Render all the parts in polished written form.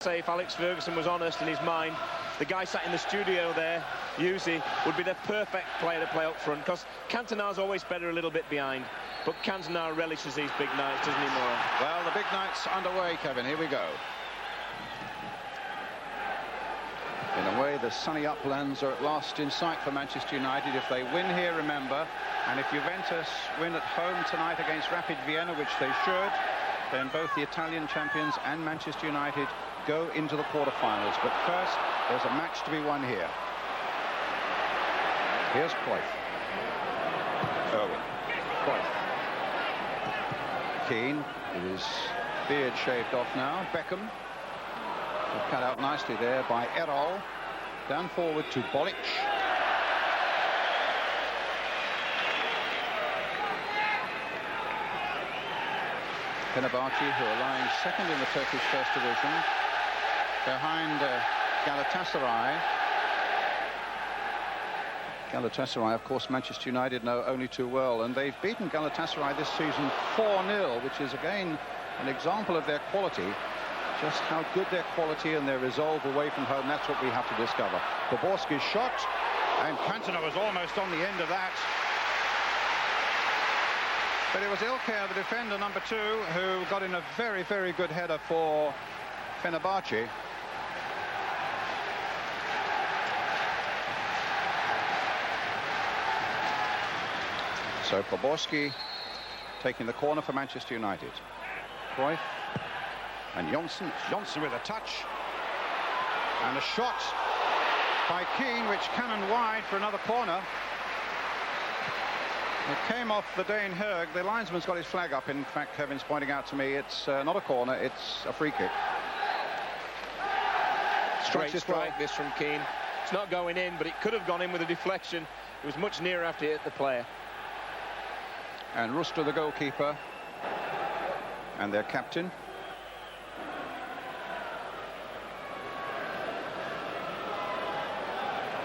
Say if Alex Ferguson was honest in his mind, the guy sat in the studio there, Uche, would be the perfect player to play up front, because Cantona's always better a little bit behind, but Cantona relishes these big nights, doesn't he, Maura? Well, the big night's underway, Kevin. Here we go. In a way, the sunny uplands are at last in sight for Manchester United. If they win here, remember, and if Juventus win at home tonight against Rapid Vienna, which they should, then both the Italian champions and Manchester United go into the quarterfinals. But first, there's a match to be won here. Here's Cruijff. Irwin. Cruijff. Keane, with his beard shaved off now. Beckham. Cut out nicely there by Erol. Down forward to Bolić. Fenerbahçe, who are lying second in the Turkish First Division, behind Galatasaray. Galatasaray, of course, Manchester United know only too well, and they've beaten Galatasaray this season 4-0, which is again an example of their quality. Just how good their quality and their resolve away from home, that's what we have to discover. Poborský's shot, and Cantona was almost on the end of that. But it was İlker, the defender, number 2, who got in a very, very good header for Fenerbahçe. So Poborský taking the corner for Manchester United. Cruijff and Johnsen. Johnsen with a touch. And a shot by Keane, which cannon wide for another corner. It came off the Dane Høgh. The linesman's got his flag up. In fact, Kevin's pointing out to me it's not a corner, it's a free kick. Great strike this from Keane. It's not going in, but it could have gone in with a deflection. It was much nearer after it hit the player. And Rüştü, the goalkeeper, and their captain.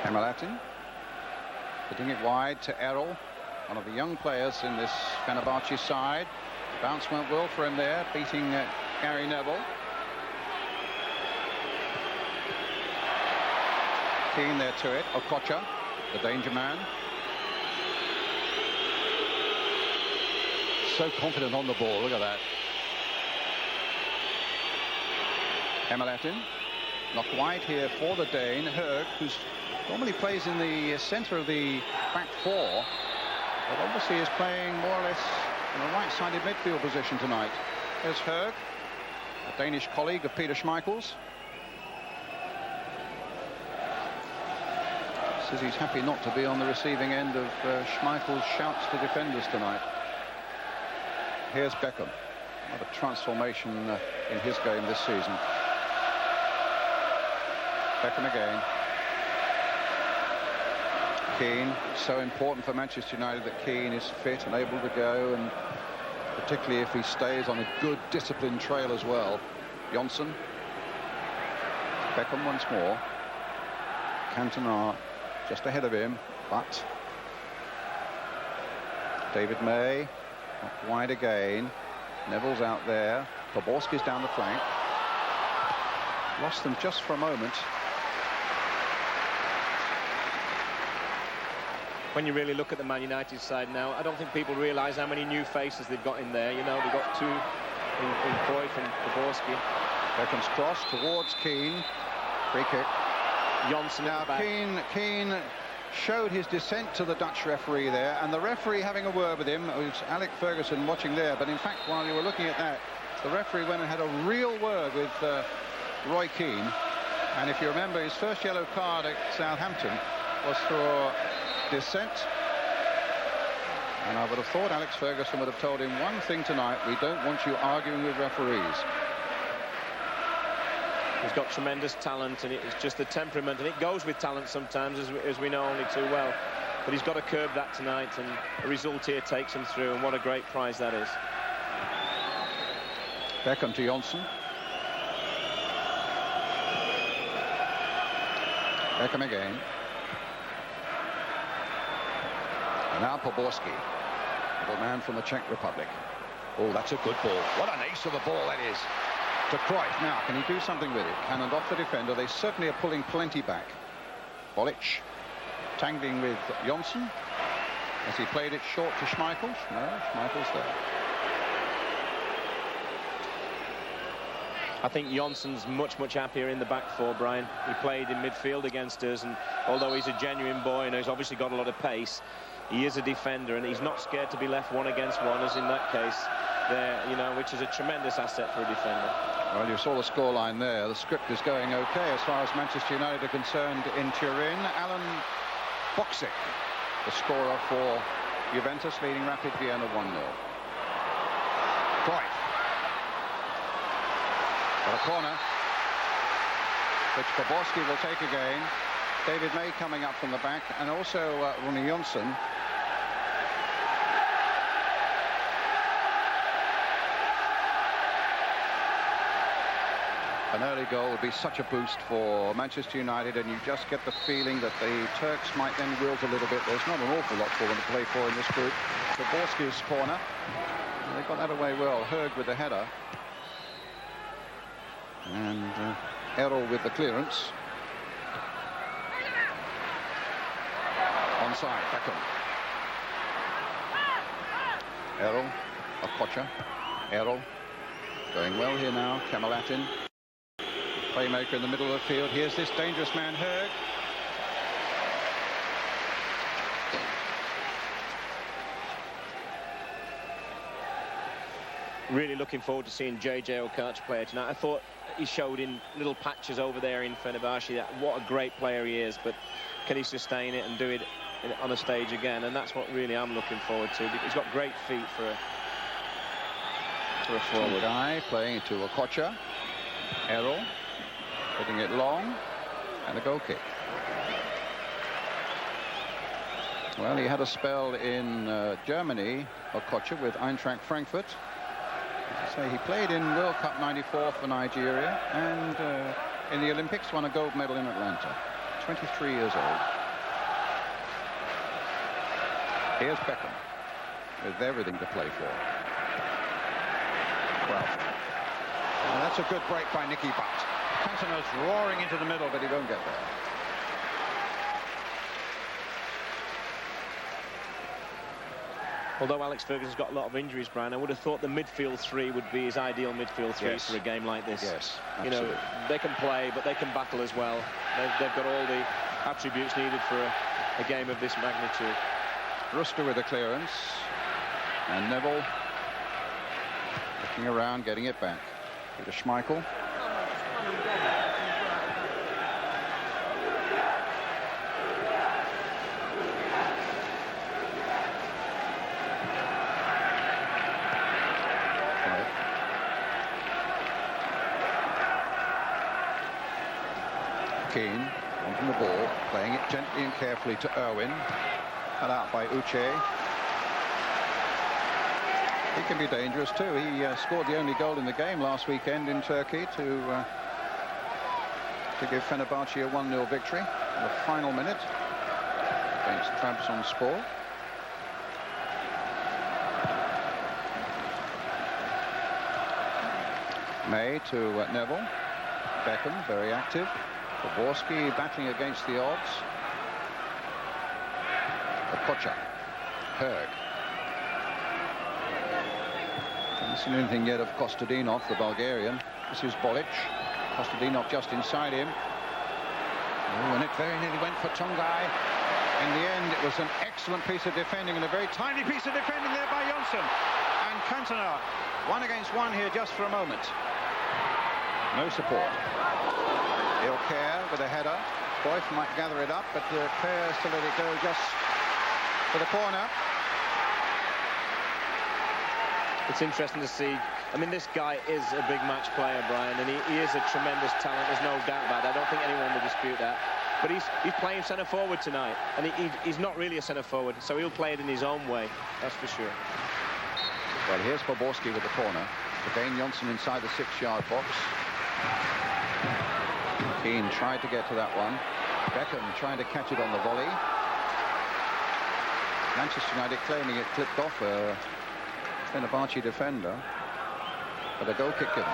Kemalettin putting it wide to Erol, one of the young players in this Fenerbahçe side. Bounce went well for him there, beating Gary Neville. Keane there to it. Okocha, the danger man. So confident on the ball, look at that. Kemalettin, knocked wide here for the Dane, Høgh, who's normally plays in the centre of the back 4, but obviously is playing more or less in a right-sided midfield position tonight. There's Høgh, a Danish colleague of Peter Schmeichel's. Says he's happy not to be on the receiving end of Schmeichel's shouts to defenders tonight. Here's Beckham. What a transformation in his game this season. Beckham again. Keane, so important for Manchester United that Keane is fit and able to go, and particularly if he stays on a good disciplined trail as well. Johnsen. Beckham once more. Cantona just ahead of him, but David May up wide again. Neville's out there. Poborský's down the flank. Lost them just for a moment. When you really look at the Man United side now, I don't think people realise how many new faces they've got in there. You know, they've got 2 in Cruijff and Poborský. Beckham's cross towards Keane. Free kick. Johnsen now Keane showed his dissent to the Dutch referee there, and the referee having a word with him was Alex Ferguson watching there. But in fact, while you were looking at that, the referee went and had a real word with Roy Keane. And if you remember, his first yellow card at Southampton was for dissent. And I would have thought Alex Ferguson would have told him one thing tonight: we don't want you arguing with referees. He's got tremendous talent, and it's just the temperament, and it goes with talent sometimes, as we know only too well. But he's got to curb that tonight, and a result here takes him through, and what a great prize that is. Beckham to Johnsen. Beckham again. And now Poborský, the man from the Czech Republic. Oh, that's a good ball. What an ace of a ball that is. To Cruijff. Now, can he do something with it? Cannoned off the defender. They certainly are pulling plenty back. Bolić tangling with Johnsen. Has he played it short to Schmeichel? No, Schmeichel's there. I think Johnssen's much happier in the back four, Brian. He played in midfield against us, and although he's a genuine boy and he's obviously got a lot of pace, he is a defender, and he's not scared to be left one against one, as in that case there, you know, which is a tremendous asset for a defender. Well, you saw the scoreline there. The script is going okay as far as Manchester United are concerned in Turin. Alan Boxic, the scorer for Juventus, leading Rapid Vienna 1-0. Cruijff. Got a corner, which Poborský will take again. David May coming up from the back, and also Ronnie Johnsen. An early goal would be such a boost for Manchester United, and you just get the feeling that the Turks might then wilt a little bit. There's not an awful lot for them to play for in this group. Poborský's corner. They got that away well. Høgh with the header. And Erol with the clearance. Onside, Beckham. Erol, Okocha. Erol going well here now. Kemalettin, playmaker in the middle of the field. Here's this dangerous man, Høgh. Really looking forward to seeing JJ Okocha play tonight. I thought he showed in little patches over there in Fenerbahçe that what a great player he is, but can he sustain it and do it on a stage again? And that's what really I'm looking forward to. He's got great feet for a forward. Tuncay playing it to Okocha. Erol hitting it long, and a goal kick. Well, he had a spell in Germany, Okocha, with Eintracht Frankfurt. As I say, he played in World Cup '94 for Nigeria, and in the Olympics won a gold medal in Atlanta. 23 years old. Here's Beckham with everything to play for. Cruijff. And that's a good break by Nicky Butt. Cantona's roaring into the middle, but he won't get there. Although Alex Ferguson's got a lot of injuries, Brian, I would have thought the midfield three would be his ideal midfield three for a game like this. Yes, you know, they can play, but they can battle as well. They've got all the attributes needed for a game of this magnitude. Rüştü with the clearance, and Neville looking around, getting it back. To Schmeichel. Keane wanting the ball, playing it gently and carefully to Irwin. Cut out by Uche. He can be dangerous too. He scored the only goal in the game last weekend in Turkey to give Fenerbahçe a 1-0 victory in the final minute against Trabzonspor. May to Neville. Beckham very active. Poborský battling against the odds. Okocha. Høgh. Haven't seen anything yet of Kostadinov, the Bulgarian. This is Bolić. Kostadinov just inside him. Oh, and it very nearly went for Tuncay. In the end, it was an excellent piece of defending, and a very tiny piece of defending there by Johnsen. And Cantona, 1 against 1 here just for a moment. No support. İlker with a header. Cruijff might gather it up, but cares to let it go just for the corner. It's interesting to see. I mean, this guy is a big match player, Brian, and he is a tremendous talent. There's no doubt about that. I don't think anyone will dispute that. But he's playing centre forward tonight, and he's not really a centre forward, so he'll play it in his own way. That's for sure. Well, here's Poborský with the corner. Again, Johnsen inside the 6-yard box. Keane tried to get to that one. Beckham trying to catch it on the volley. Manchester United claiming it clipped off a Fenerbahçe defender, but a goal kick given.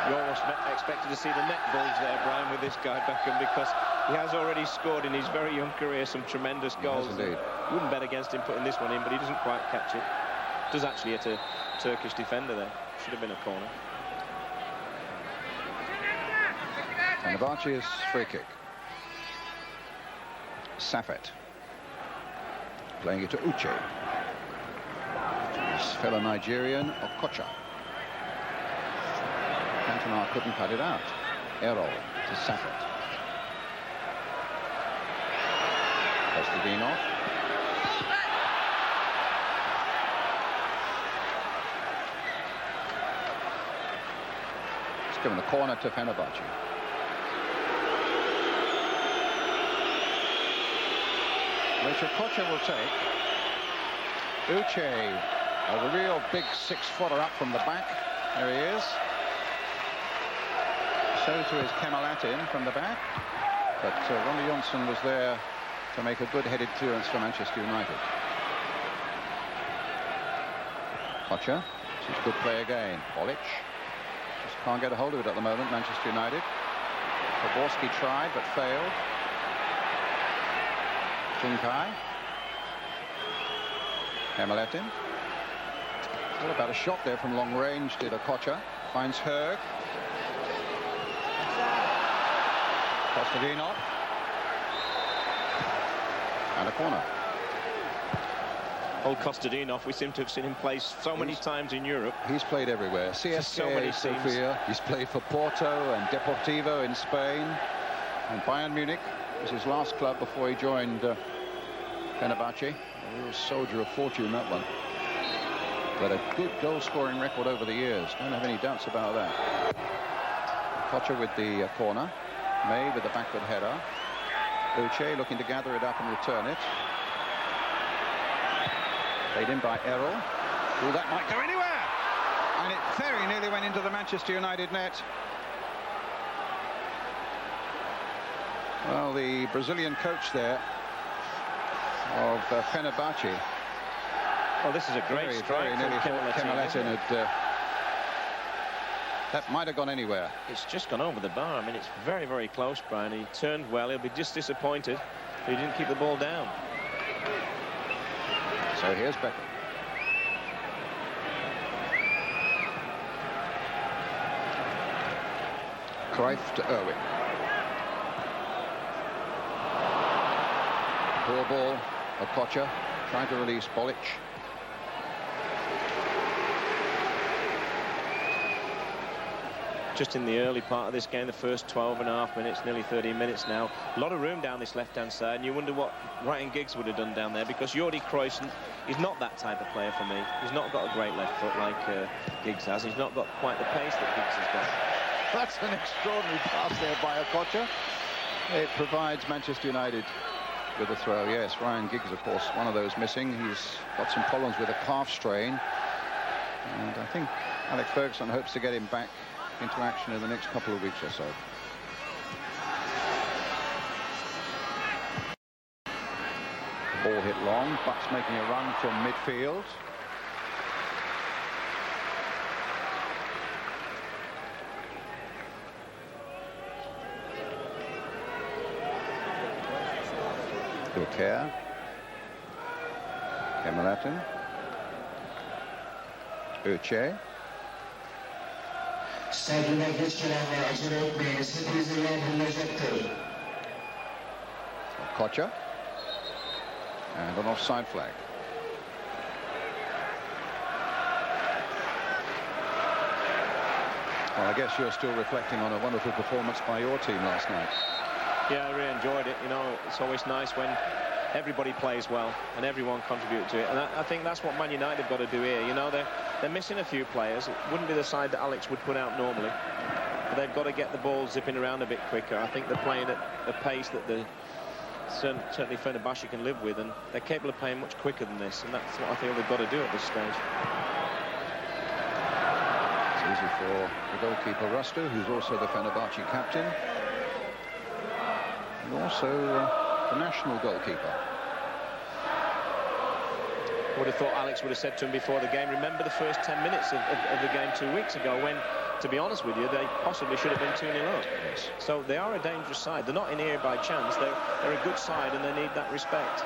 You almost expected to see the net bulge there, Brian, with this guy Beckham, because he has already scored in his very young career some tremendous goals. Yes, indeed. Wouldn't bet against him putting this one in, but he doesn't quite catch it. Does actually hit a Turkish defender there. Should have been a corner. Fenerbahçe's free kick. Saffet playing it to Uche. His fellow Nigerian Okocha. Cantona couldn't cut it out. Erol to Saffet. Kostadinov. It's given a corner to Fenerbahçe. Which Okocha will take. Uche, a real big 6-footer up from the back. There he is. So to his Kemalettin from the back. But Johnsen was there to make a good-headed clearance for Manchester United. Okocha, this is good play again. Bolić just can't get a hold of it at the moment, Manchester United. Poborský tried but failed. Tuncay. Kemalettin. What about a shot there from long range, did Okocha. Finds Høgh. Kostadinov. And a corner. Old Kostadinov, we seem to have seen him play so many times in Europe. He's played everywhere. CSKA, Sofia. He's played for Porto and Deportivo in Spain. And Bayern Munich was his last club before he joined Fenerbahçe. A real soldier of fortune, that one. But a good goal-scoring record over the years. Don't have any doubts about that. Okocha with the corner. May with the backward header. Uche looking to gather it up and return it. Played in by Erol. Ooh, that might go anywhere! And it very nearly went into the Manchester United net. Well, the Brazilian coach there of Fenerbahçe. Oh, this is a great strike. Nearly Kemalettin had. That might have gone anywhere. It's just gone over the bar. I mean, it's very, very close, Brian. He turned well. He'll be just disappointed if he didn't keep the ball down. So here's Beckham. Cruijff to Irwin. Poor ball. Okocha trying to release Bolić. Just in the early part of this game, the first 12.5 minutes, nearly 13 minutes now. A lot of room down this left-hand side, and you wonder what Ryan Giggs would have done down there, because Jordi Cruijff is not that type of player for me. He's not got a great left foot like Giggs has. He's not got quite the pace that Giggs has got. That's an extraordinary pass there by Okocha. It provides Manchester United with a throw. Yes, Ryan Giggs, of course, one of those missing. He's got some problems with a calf strain, and I think Alex Ferguson hopes to get him back into action in the next couple of weeks or so. Ball hit long. Bucks making a run from midfield. İlker. Kemalettin. Uche. Stadyuma geç gelenler acele etmeyiniz. Hepinizin yer bulunacaktır. Okocha. And an offside flag. Well, I guess you're still reflecting on a wonderful performance by your team last night. Yeah, I really enjoyed it. You know, it's always nice when everybody plays well and everyone contributes to it. And I think that's what Man United have got to do here. You know, they're missing a few players. It wouldn't be the side that Alex would put out normally. But they've got to get the ball zipping around a bit quicker. I think they're playing at a pace that certainly Fenerbahçe can live with, and they're capable of playing much quicker than this. And that's what I think they've got to do at this stage. It's easy for the goalkeeper Rüştü, who's also the Fenerbahçe captain. And also the national goalkeeper. I would have thought Alex would have said to him before the game, remember the first 10 minutes of the game 2 weeks ago when to be honest with you, they possibly should have been 2-0 up. Yes. So they are a dangerous side. They're not in here by chance. They're a good side, and they need that respect.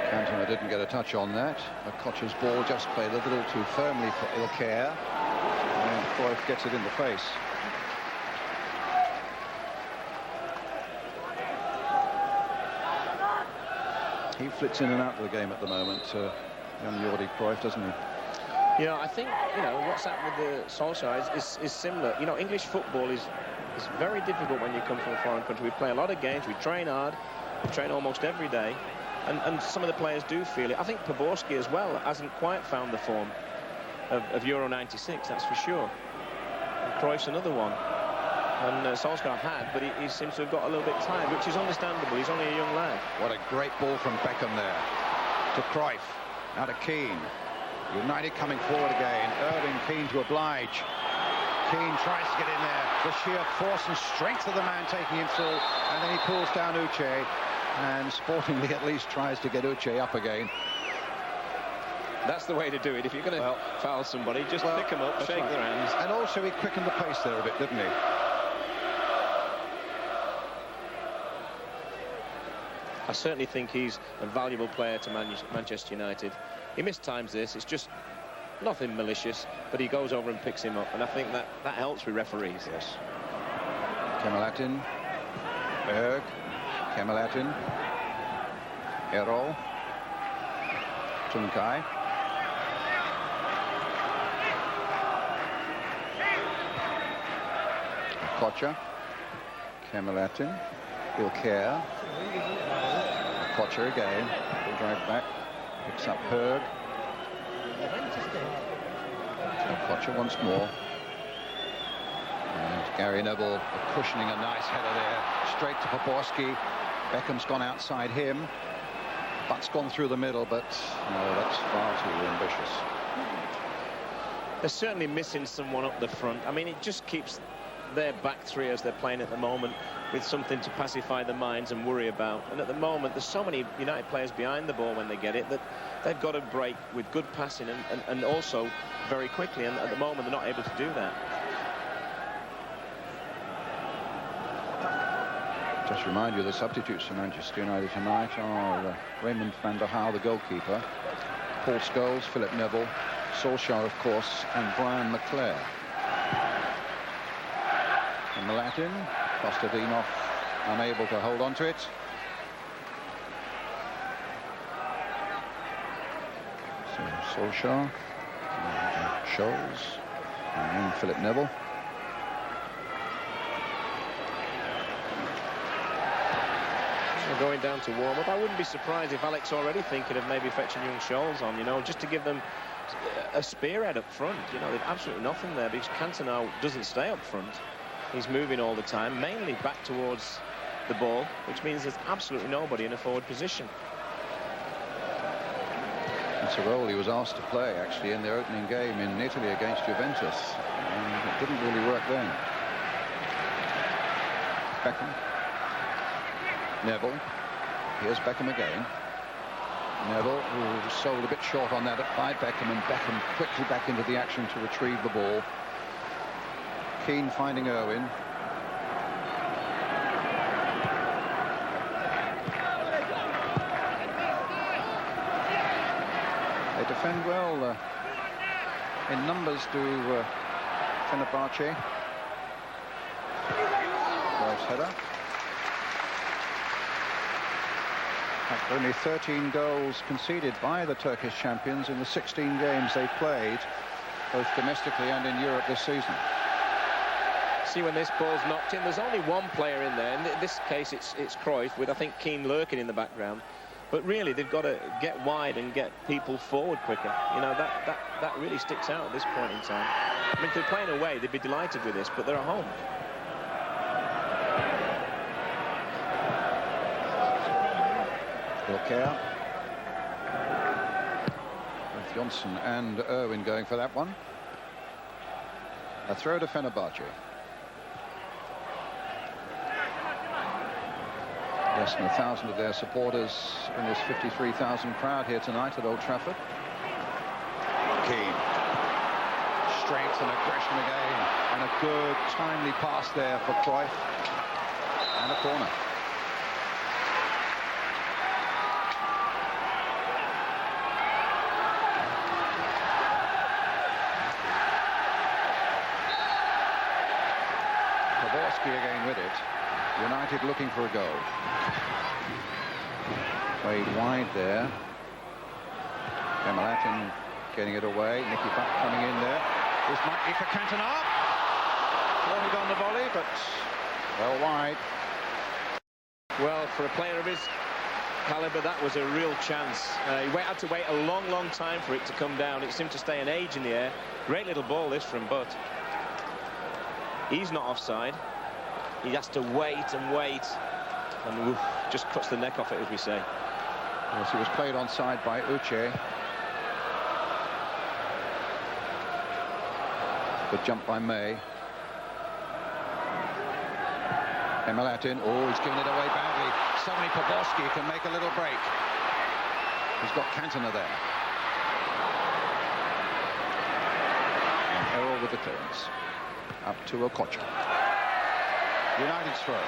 Cantona didn't get a touch on that. Okocha's ball just played a little too firmly for Ilker. And Cruijff gets it in the face. He flits in and out of the game at the moment, young Jordi Cruijff, doesn't he? Yeah, I think, you know, what's happened with the Solskjaer is similar. You know, English football is very difficult when you come from a foreign country. We play a lot of games, we train hard, we train almost every day, and some of the players do feel it. I think Poborský as well hasn't quite found the form of Euro 96, that's for sure. And Cruijff's another one. And Solskjaer had, but he seems to have got a little bit tired, which is understandable. He's only a young lad. What a great ball from Beckham there to Cruijff. Now to Keane. United coming forward again. Irwin Keane to oblige. Keane tries to get in there. The sheer force and strength of the man taking him through. And then he pulls down Uche. And sportingly at least tries to get Uche up again. That's the way to do it. If you're going to foul somebody, just pick them up, shake their hands. And also he quickened the pace there a bit, didn't he? I certainly think he's a valuable player to Manchester United. He mistimes this. It's just nothing malicious, but he goes over and picks him up, and I think that helps with referees. Yes. Kemalettin, Høgh, Kemalettin, Erol, Tuncay. Okocha, Kemalettin, İlker. Okocha again, drive back, picks up Høgh. Okocha once more. And Gary Neville cushioning a nice header there, straight to Poborský. Beckham's gone outside him. Butt's gone through the middle, but no, that's far too ambitious. They're certainly missing someone up the front. I mean, it just keeps their back three as they're playing at the moment with something to pacify the minds and worry about. And at the moment, there's so many United players behind the ball when they get it that they've got to break with good passing and also very quickly. And at the moment, they're not able to do that. Just remind you, the substitutes for Manchester United tonight are Raymond van der Haar, the goalkeeper, Paul Scholes, Philip Neville, Solskjaer, of course, and Brian McClare. Kemalettin, Kostadinov unable to hold on to it. So Solskjaer, Scholes, and Philip Neville. Going down to warm up. I wouldn't be surprised if Alex already thinking of maybe fetching young Scholes on, you know, just to give them a spearhead up front. You know, they've absolutely nothing there because Cantona doesn't stay up front. He's moving all the time, mainly back towards the ball, which means there's absolutely nobody in a forward position. That's a role he was asked to play, actually, in their opening game in Italy against Juventus. And it didn't really work then. Beckham. Neville. Here's Beckham again. Neville, who was sold a bit short on that by Beckham, and Beckham quickly back into the action to retrieve the ball. Keane finding Irwin. They defend well in numbers to Fenerbahçe. Nice header. Only 13 goals conceded by the Turkish champions in the 16 games they've played, both domestically and in Europe this season. See, when this ball's knocked in, there's only one player in there. In this case, it's Cruijff, with, I think, Keane lurking in the background. But really, they've got to get wide and get people forward quicker. You know, that really sticks out at this point in time. I mean, if they're playing away, they'd be delighted with this, but they're at home. Ilker. With Johnsen and Irwin going for that one. A throw to Fenerbahçe. Less than 1,000 of their supporters in this 53,000 crowd here tonight at Old Trafford. Keane. strength and aggression again. And a good, timely pass there for Cruijff. And a corner. Poborský again with it. United looking for a goal. Played wide there. Kemalettin getting it away. Nicky Butt coming in there. This might be for Cantona. Wanted on the volley, but well wide. Well, for a player of his calibre, that was a real chance. He had to wait a long, long time for it to come down. It seemed to stay an age in the air. Great little ball, this from Butt. He's not offside. He has to wait and wait. And oof, just cuts the neck off it, as we say. Yes, he was played onside by Uche. Good jump by May. Kemalettin, oh, he's given it away badly. Suddenly Poborský can make a little break. He's got Cantona there. And Erol with the clearance. Up to Okocha. United's throw.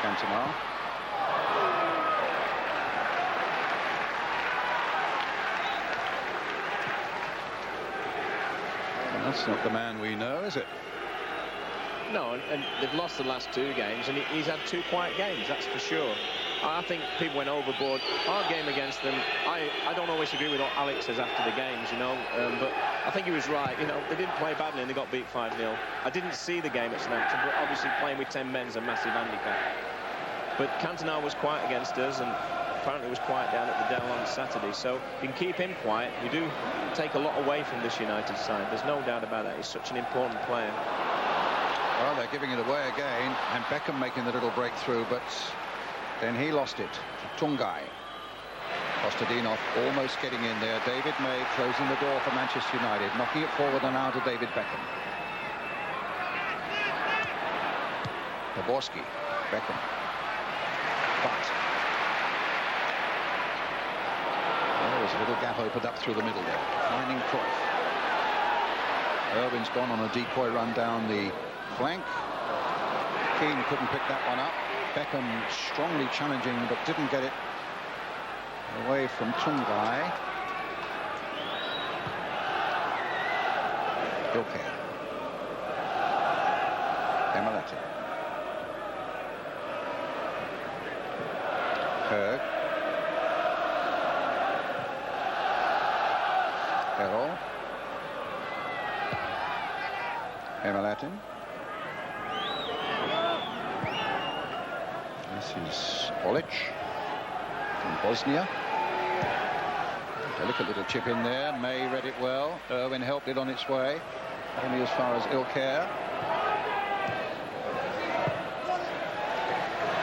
Cantona. Well, that's not the man we know, is it? No, and they've lost the last two games, and he's had two quiet games, that's for sure. I think people went overboard. Our game against them, I don't always agree with what Alex says after the games, you know, but I think he was right. You know, they didn't play badly and they got beat 5-0. I didn't see the game at Southampton, but obviously playing with 10 men is a massive handicap. But Cantona was quiet against us, and apparently was quiet down at the Dell on Saturday. So if you can keep him quiet, you do take a lot away from this United side. There's no doubt about that. He's such an important player. Well, they're giving it away again, and Beckham making the little breakthrough, but then he lost it to Tuncay. Kostadinov almost getting in there. David May closing the door for Manchester United, knocking it forward and out to David Beckham. Poborský, Beckham. But there was a little gap opened up through the middle there, finding Cruijff. Irwin's gone on a decoy run down the flank. Keane couldn't pick that one up. Beckham strongly challenging, but didn't get it away from Tuncay. Ilker. Kemalettin. Høgh. Erol. Kemalettin. This is Bolić from Bosnia. Delicate little chip in there. May read it well. Irwin helped it on its way. Only as far as Ilker.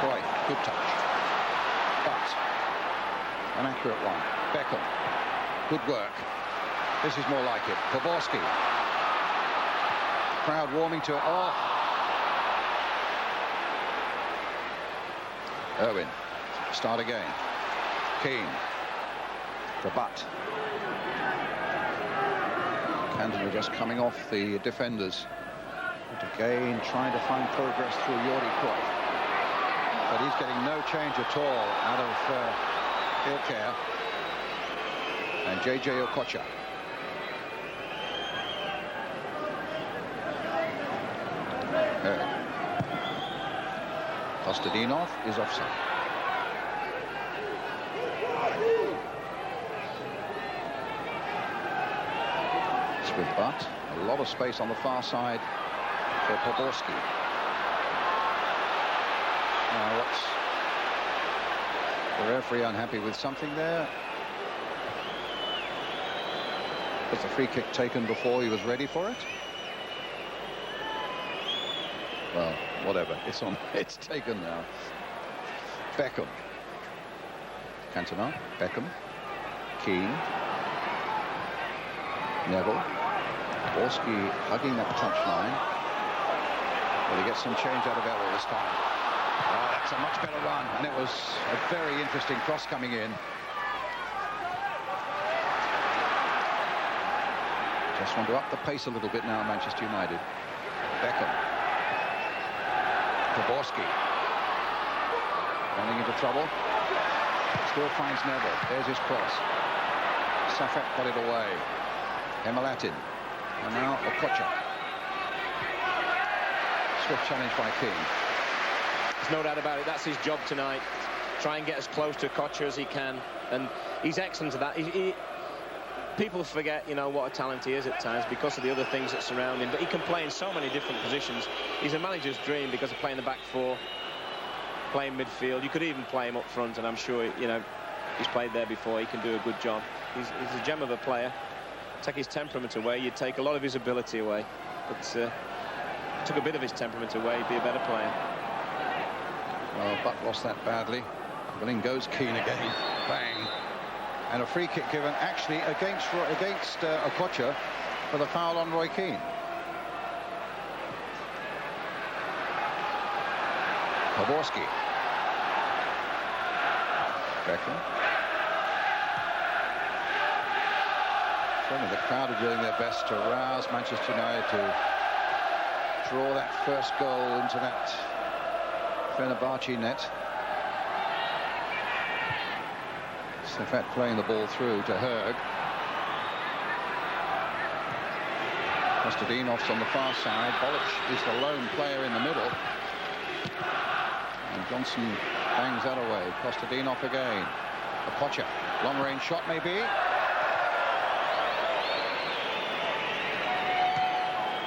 Cruijff, good touch. But an accurate one. Beckham. Good work. This is more like it. Poborský. Crowd warming to it. Oh. Irwin, start again. Keane, the butt. Cantona just coming off the defenders. But again, trying to find progress through Jordi Cruijff. But he's getting no change at all out of Ilker and JJ Okocha. Kostadinov is offside. It's with Butt. A lot of space on the far side for Poborský. Now, what's the referee unhappy with something there? Was the free kick taken before he was ready for it? Well, whatever. It's on. It's taken now. Beckham. Cantona. Beckham. Keane. Neville. Poborský hugging that touchline. Will he get some change out of Erol this time? Oh, that's a much better run, and it was a very interesting cross coming in. Just want to up the pace a little bit now, Manchester United. Beckham. Poborský. Running into trouble. Still finds Neville. There's his cross. Saffet got it away. Kemalettin. And now Okocha. Swift challenge by Keane. There's no doubt about it. That's his job tonight. Try and get as close to Okocha as he can. And he's excellent at that. People forget, you know, what a talent he is at times because of the other things that surround him. But he can play in so many different positions. He's a manager's dream because of playing the back four, playing midfield. You could even play him up front, and I'm sure, you know, he's played there before. He can do a good job. He's a gem of a player. Take his temperament away, you'd take a lot of his ability away. But took a bit of his temperament away, he'd be a better player. Well, Butt lost that badly. But in goes Keane again. Bang. And a free kick given actually against Okocha for the foul on Roy Keane. Poborský. Beckham. Certainly the crowd are doing their best to rouse Manchester United to draw that first goal into that Fenerbahçe net. Saffet playing the ball through to Høgh. Kostadinov's on the far side. Bolić is the lone player in the middle. And Johnsen bangs that away. Kostadinov again. Okocha. Long-range shot maybe.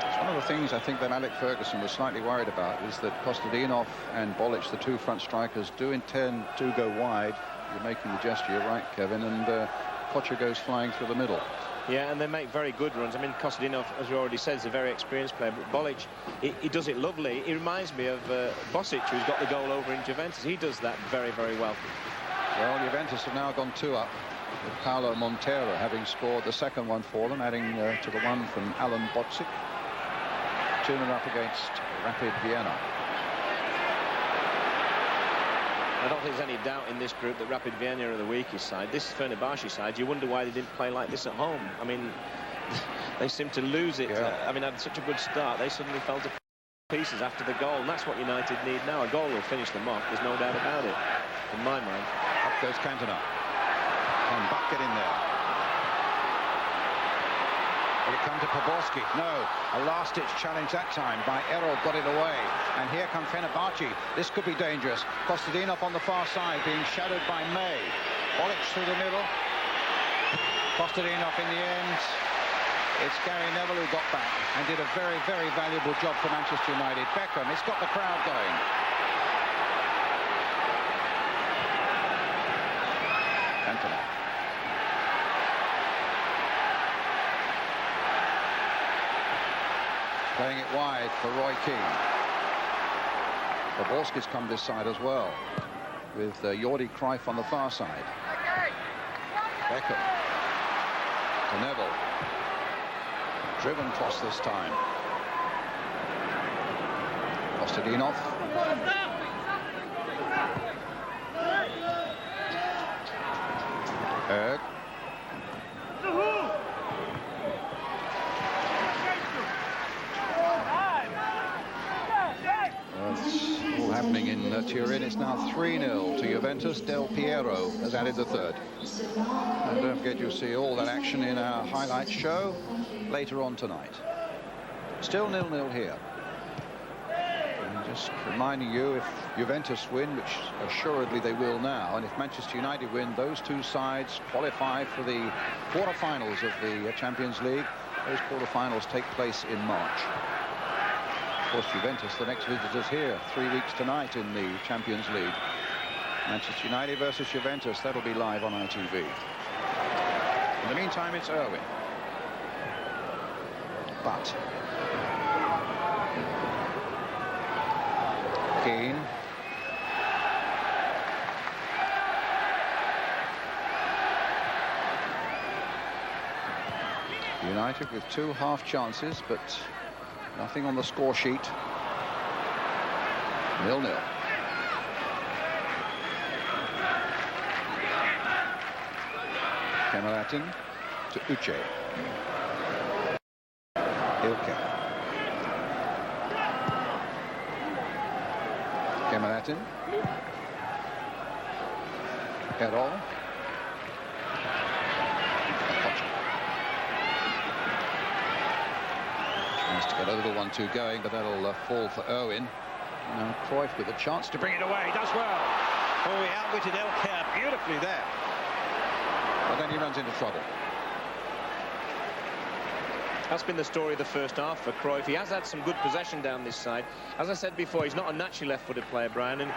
It's one of the things I think that Alex Ferguson was slightly worried about is that Kostadinov and Bolić, the two front strikers, do intend to go wide. You're making the gesture, you're right, Kevin, and Okocha goes flying through the middle. Yeah, and they make very good runs. I mean, Kostadinov, as you already said, is a very experienced player, but Bolić, he does it lovely. He reminds me of Bolić, who's got the goal over in Juventus. He does that very, very well. Well, Juventus have now gone 2 up, with Paulo Montero having scored the second one for them, adding to the one from Alan Bocic. 2-0 up against Rapid Vienna. I don't think there's any doubt in this group that Rapid Vienna are the weakest side. This Fenerbahçe side, you wonder why they didn't play like this at home. I mean, they seem to lose it. Yeah. I mean, had such a good start, they suddenly fell to pieces after the goal, and that's what United need now. A goal will finish them off, there's no doubt about it, in my mind. Up goes Cantona. Can Butt get in there? Will it come to Poborský? No. A last-ditch challenge that time by Erol, got it away. And here come Fenerbahçe. This could be dangerous. Kostadinov on the far side, being shadowed by May. Bolić through the middle. Kostadinov in the end. It's Gary Neville who got back and did a very, very valuable job for Manchester United. Beckham, it's got the crowd going. Cantona. Playing it wide for Roy Keane. Poborský's come this side as well, with Jordi Cruijff on the far side. Beckham to Neville. Driven cross this time. Kostadinov. Høgh. All happening in Turin. It's now 3-0 to Juventus. Del Piero has added the third. And don't forget, you'll see all that action in our highlights show later on tonight. Still 0-0 here. And just reminding you, if Juventus win, which assuredly they will now, and if Manchester United win, those two sides qualify for the quarterfinals of the Champions League. Those quarterfinals take place in March. Of course, Juventus, the next visitors here, 3 weeks tonight in the Champions League. Manchester United versus Juventus, that'll be live on ITV. In the meantime, it's Irwin. But Keane. United with 2 half chances, but nothing on the score sheet. 0-0. Kemalettin to Uche. İlker. Kemalettin. Erol. Okocha. Tries to get a little 1-2 going, but that'll fall for Irwin. Now Cruijff with a chance to bring it away. Does well. Oh, he outwitted İlker beautifully there. But then he runs into trouble. That's been the story of the first half for Cruijff. He has had some good possession down this side. As I said before, he's not a naturally left-footed player, Brian, and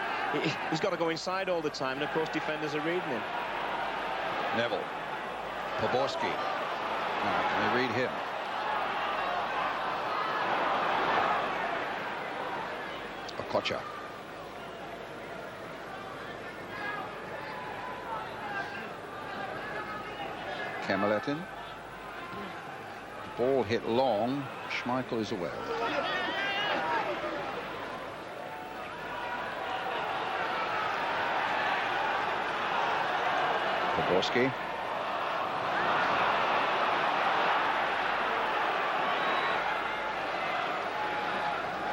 he's got to go inside all the time, and of course defenders are reading him. Neville. Poborský. Now, can they read him? Okocha. Kemalettin. Ball hit long. Schmeichel is away. Poborský.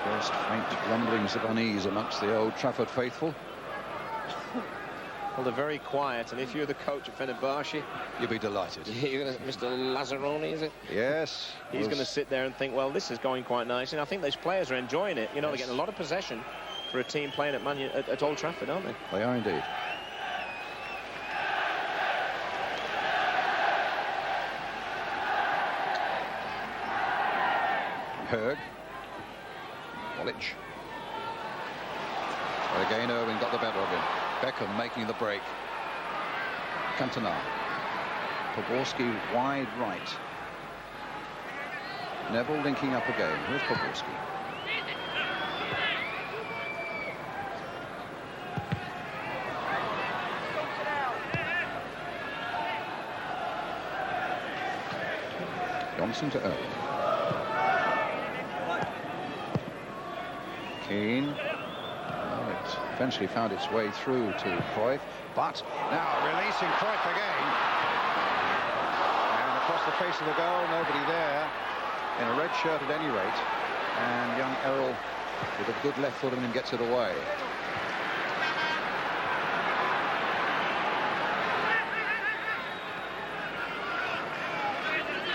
First faint rumblings of unease amongst the old Trafford faithful. Well, they're very quiet, and if you're the coach at Fenerbahçe, you'll be delighted. You're gonna, Mr. Lazzaroni, is it? Yes. He's going to sit there and think, well, this is going quite nice. And I think those players are enjoying it. You know, yes. They're getting a lot of possession for a team playing at Old Trafford, aren't they? They are indeed. Høgh. Bolić. But again, Irwin got the better of him. Beckham making the break. Cantona. Poborský wide right. Neville linking up again. Here's Poborský. Johnsen to Erol. Keane. Well, it eventually found its way through to Cruijff, but now releasing Cruijff again. And across the face of the goal, nobody there, in a red shirt at any rate. And young Erol with a good left foot and gets it away.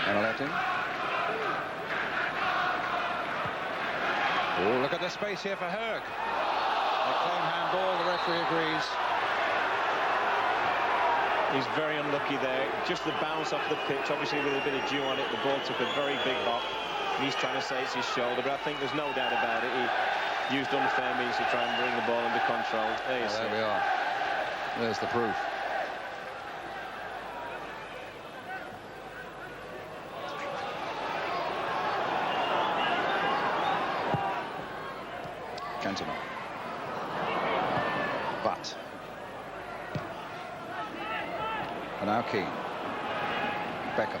Kemalettin. Oh, look at the space here for Høgh. They claim handball, the referee agrees. He's very unlucky there. Just the bounce off the pitch, obviously with a bit of dew on it, the ball took a very big hop. He's trying to say it's his shoulder, but I think there's no doubt about it. He used unfair means to try and bring the ball under control. There we are. There's the proof. Cantona. But. And now Keane. Beckham.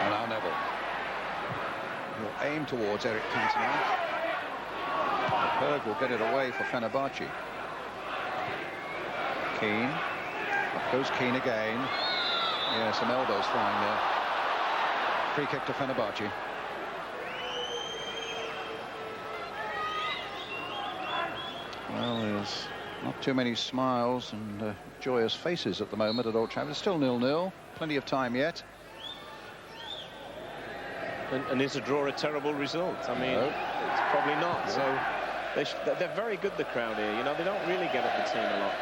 And now Neville. He'll aim towards Eric Cantona. Høgh will get it away for Fenerbahçe. Keane. Up goes Keane again. Yeah, some elbows flying there. Free kick to Fenerbahçe. Well, there's not too many smiles and joyous faces at the moment at Old Trafford. It's still 0-0. Plenty of time yet. And is a draw a terrible result? I mean, no. It's probably not. No. So they're very good, the crowd here. You know, they don't really get at the team a lot.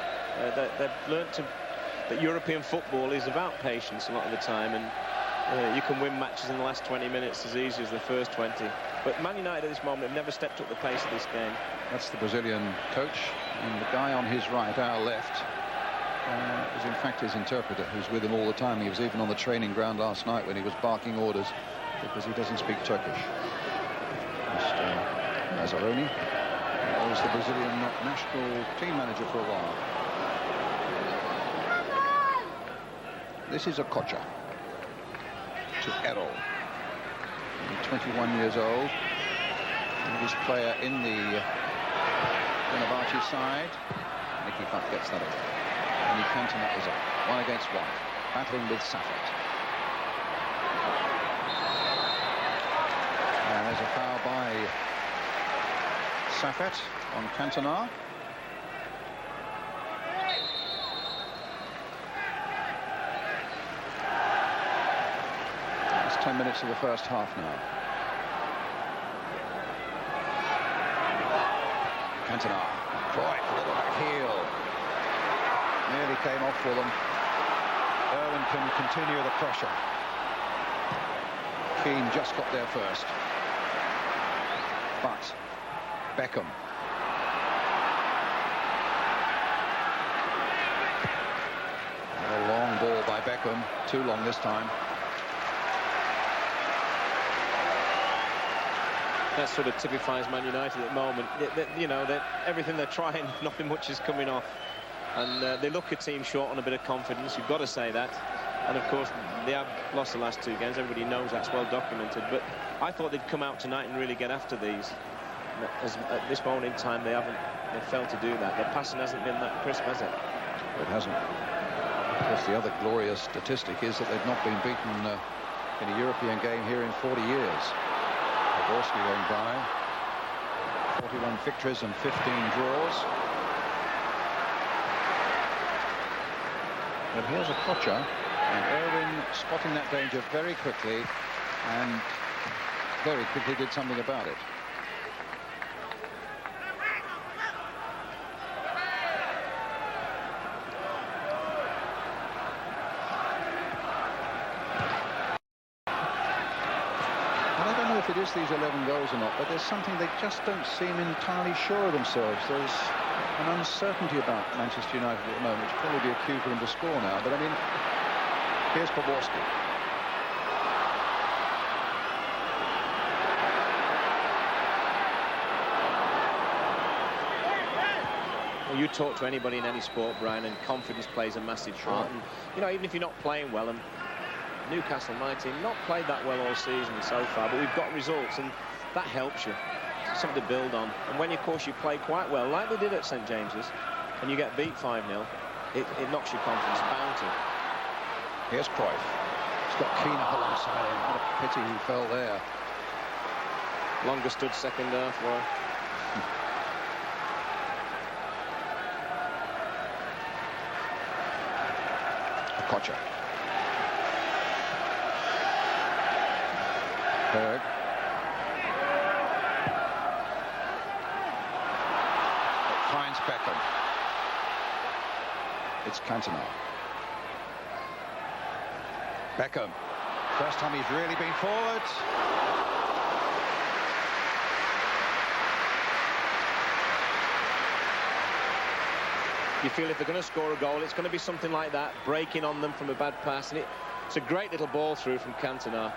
They've learnt that European football is about patience a lot of the time, and you can win matches in the last 20 minutes as easy as the first 20. But Man United at this moment have never stepped up the pace of this game. That's the Brazilian coach, and the guy on his right, our left, is in fact his interpreter, who's with him all the time. He was even on the training ground last night when he was barking orders, because he doesn't speak Turkish. Mr. Lazzaroni was the Brazilian national team manager for a while. This is Okocha to Erol. 21 years old. Youngest player in the Fenerbahçe side. Nicky Butt gets that away. And Cantona is up. 1 against 1. Battling with Saffet. And there's a foul by Saffet on Cantona. It's 10 minutes of the first half now. Cantona. Cruijff, a little back heel. Nearly came off for them. Irwin can continue the pressure. Keane just got there first. But Beckham. A long ball by Beckham. Too long this time. That sort of typifies Man United at the moment. You know, everything they're trying, nothing much is coming off. And they look a team short on a bit of confidence. You've got to say that. And of course, they have lost the last 2 games. Everybody knows that's well documented. But I thought they'd come out tonight and really get after these. At this moment in time, they failed to do that. Their passing hasn't been that crisp, has it? It hasn't. Of course, the other glorious statistic is that they've not been beaten in a European game here in 40 years. Poborský going by. 41 victories and 15 draws. But here's Okocha, and Irwin spotting that danger very quickly, and very quickly did something about it. If it is these 11 goals or not, but there's something they just don't seem entirely sure of themselves. There's an uncertainty about Manchester United at the moment, which will probably be a cue for them to score now. But I mean, here's Poborský. Well, you talk to anybody in any sport, Brian, and confidence plays a massive part. And, you know, even if you're not playing well, and Newcastle, my team, not played that well all season so far, but we've got results, and that helps you. It's something to build on. And when, of course, you play quite well, like they did at St James's, and you get beat 5-0, it knocks your confidence bound to. Here's Cruijff. He's got Keane up alongside him. What a pity he fell there. Longer stood second half, well. Okocha. Høgh. It finds Beckham. It's Cantona. Beckham. First time he's really been forward. You feel if they're going to score a goal, it's going to be something like that, breaking on them from a bad pass, and it's a great little ball through from Cantona.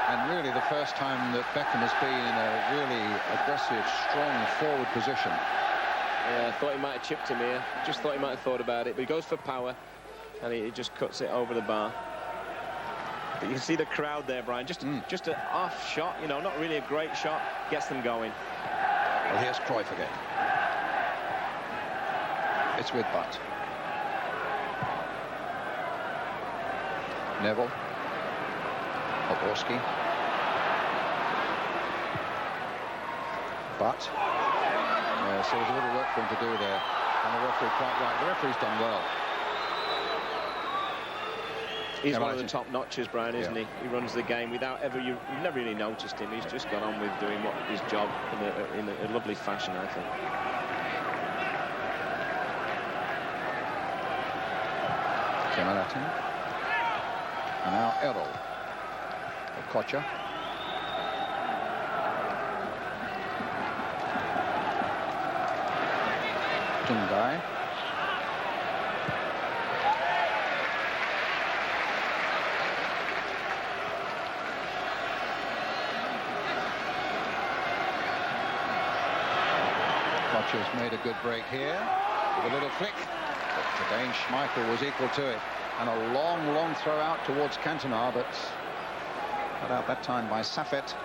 And really the first time that Beckham has been in a really aggressive, strong forward position. Yeah, I thought he might have chipped him here. Just thought he might have thought about it, but he goes for power, and he just cuts it over the bar. But you can see the crowd there, Brian. Just an off shot, you know, not really a great shot, gets them going. Well, here's Cruijff again. It's with Butt. Neville. Poborský. Butt. So there's a little work for him to do there. And the referee quite right. The referee's done well. He's one of the top notches, Brian, isn't he? He runs the game without ever... You've never really noticed him. He's just got on with doing his job in a lovely fashion, I think. Kemalettin. And now Erol. Okocha. Tuncay. Okocha's made a good break here with a little flick. But again, Schmeichel was equal to it. And a long throw out towards Cantona, but cut out that time by Saffet.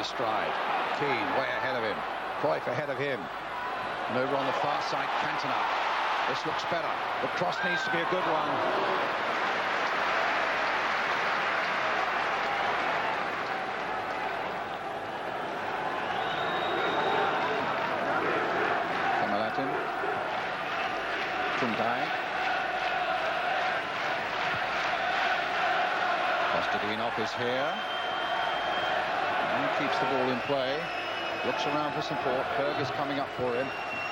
his stride. Keane way ahead of him. Cruijff ahead of him. And over on the far side, Cantona. This looks better. The cross needs to be a good one. Kemalettin. Tuncay. Kostadinov is here. And keeps the ball in play. Looks around for support. Høgh is coming up for him.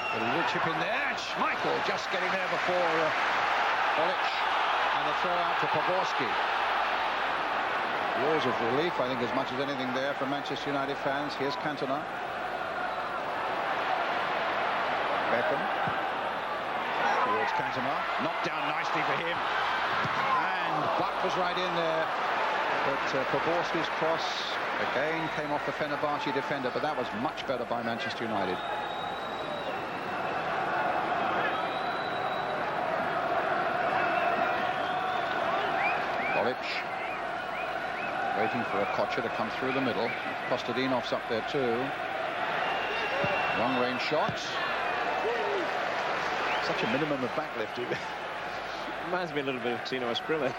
A little chip in there. And Schmeichel just getting there before Bolić. And the throw out to Poborský. Roars of relief, I think, as much as anything there for Manchester United fans. Here's Cantona. Beckham. Towards Cantona. Knocked down nicely for him. And Buck was right in there. But Poborský's cross again came off the Fenerbahçe defender, but that was much better by Manchester United. Bolić waiting for Okocha to come through the middle. Kostadinov's up there too. Long range shots. Such a minimum of backlifting. Reminds me a little bit of Tino Asprilla.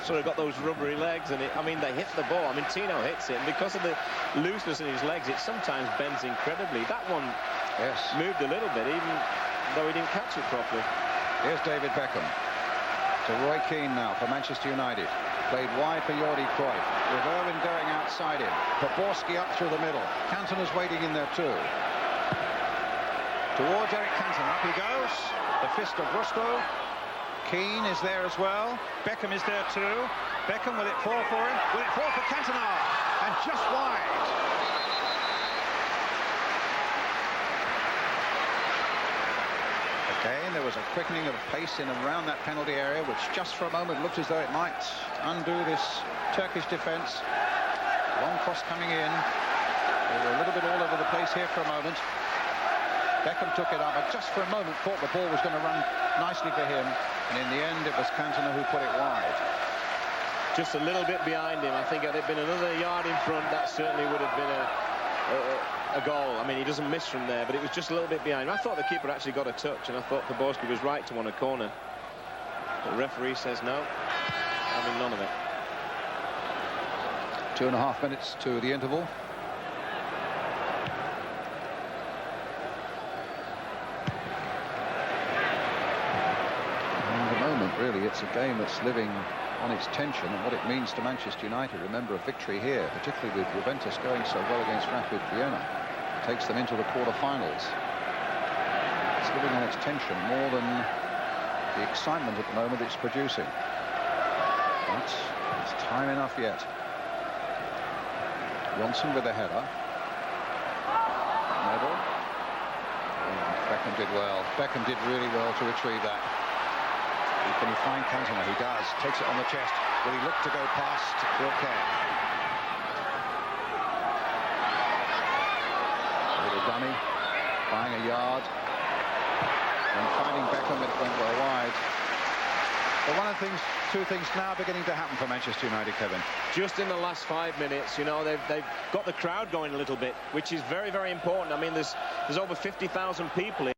Sort of got those rubbery legs, and I mean, they hit the ball. I mean, Tino hits it, and because of the looseness in his legs, it sometimes bends incredibly. That one moved a little bit, even though he didn't catch it properly. Here's David Beckham. To Roy Keane now for Manchester United. Played wide for Jordi Cruijff, with Irwin going outside him. Poborský up through the middle. Cantona's waiting in there too. Towards Eric Cantona, up he goes. The fist of Rüştü. Keane is there as well. Beckham is there too. Beckham, will it fall for him? Will it fall for Cantona? And just wide. Again, there was a quickening of pace in and around that penalty area, which just for a moment looked as though it might undo this Turkish defence. Long cross coming in. They were a little bit all over the place here for a moment. Beckham took it up, but just for a moment thought the ball was going to run nicely for him. And in the end, it was Cantona who put it wide. Just a little bit behind him. I think had it been another yard in front, that certainly would have been a goal. I mean, he doesn't miss from there, but it was just a little bit behind him. I thought the keeper actually got a touch, and I thought Poborský was right to want a corner. The referee says no, having none of it. 2.5 minutes to the interval. Really, it's a game that's living on its tension and what it means to Manchester United. Remember, a victory here, particularly with Juventus going so well against Rapid Vienna, takes them into the quarter-finals. It's living on its tension more than the excitement at the moment it's producing. But it's time enough yet. Johnsen with the header. Neville. And Beckham did well. Beckham did really well to retrieve that. Can he find Cantona? He does. Takes it on the chest. Will he look to go past Uche? A little dummy. Buying a yard. And finding Beckham, it went well wide. But one of the things, two things now beginning to happen for Manchester United, Kevin. Just in the last 5 minutes, you know, they've got the crowd going a little bit, which is very, very important. I mean, there's over 50,000 people here,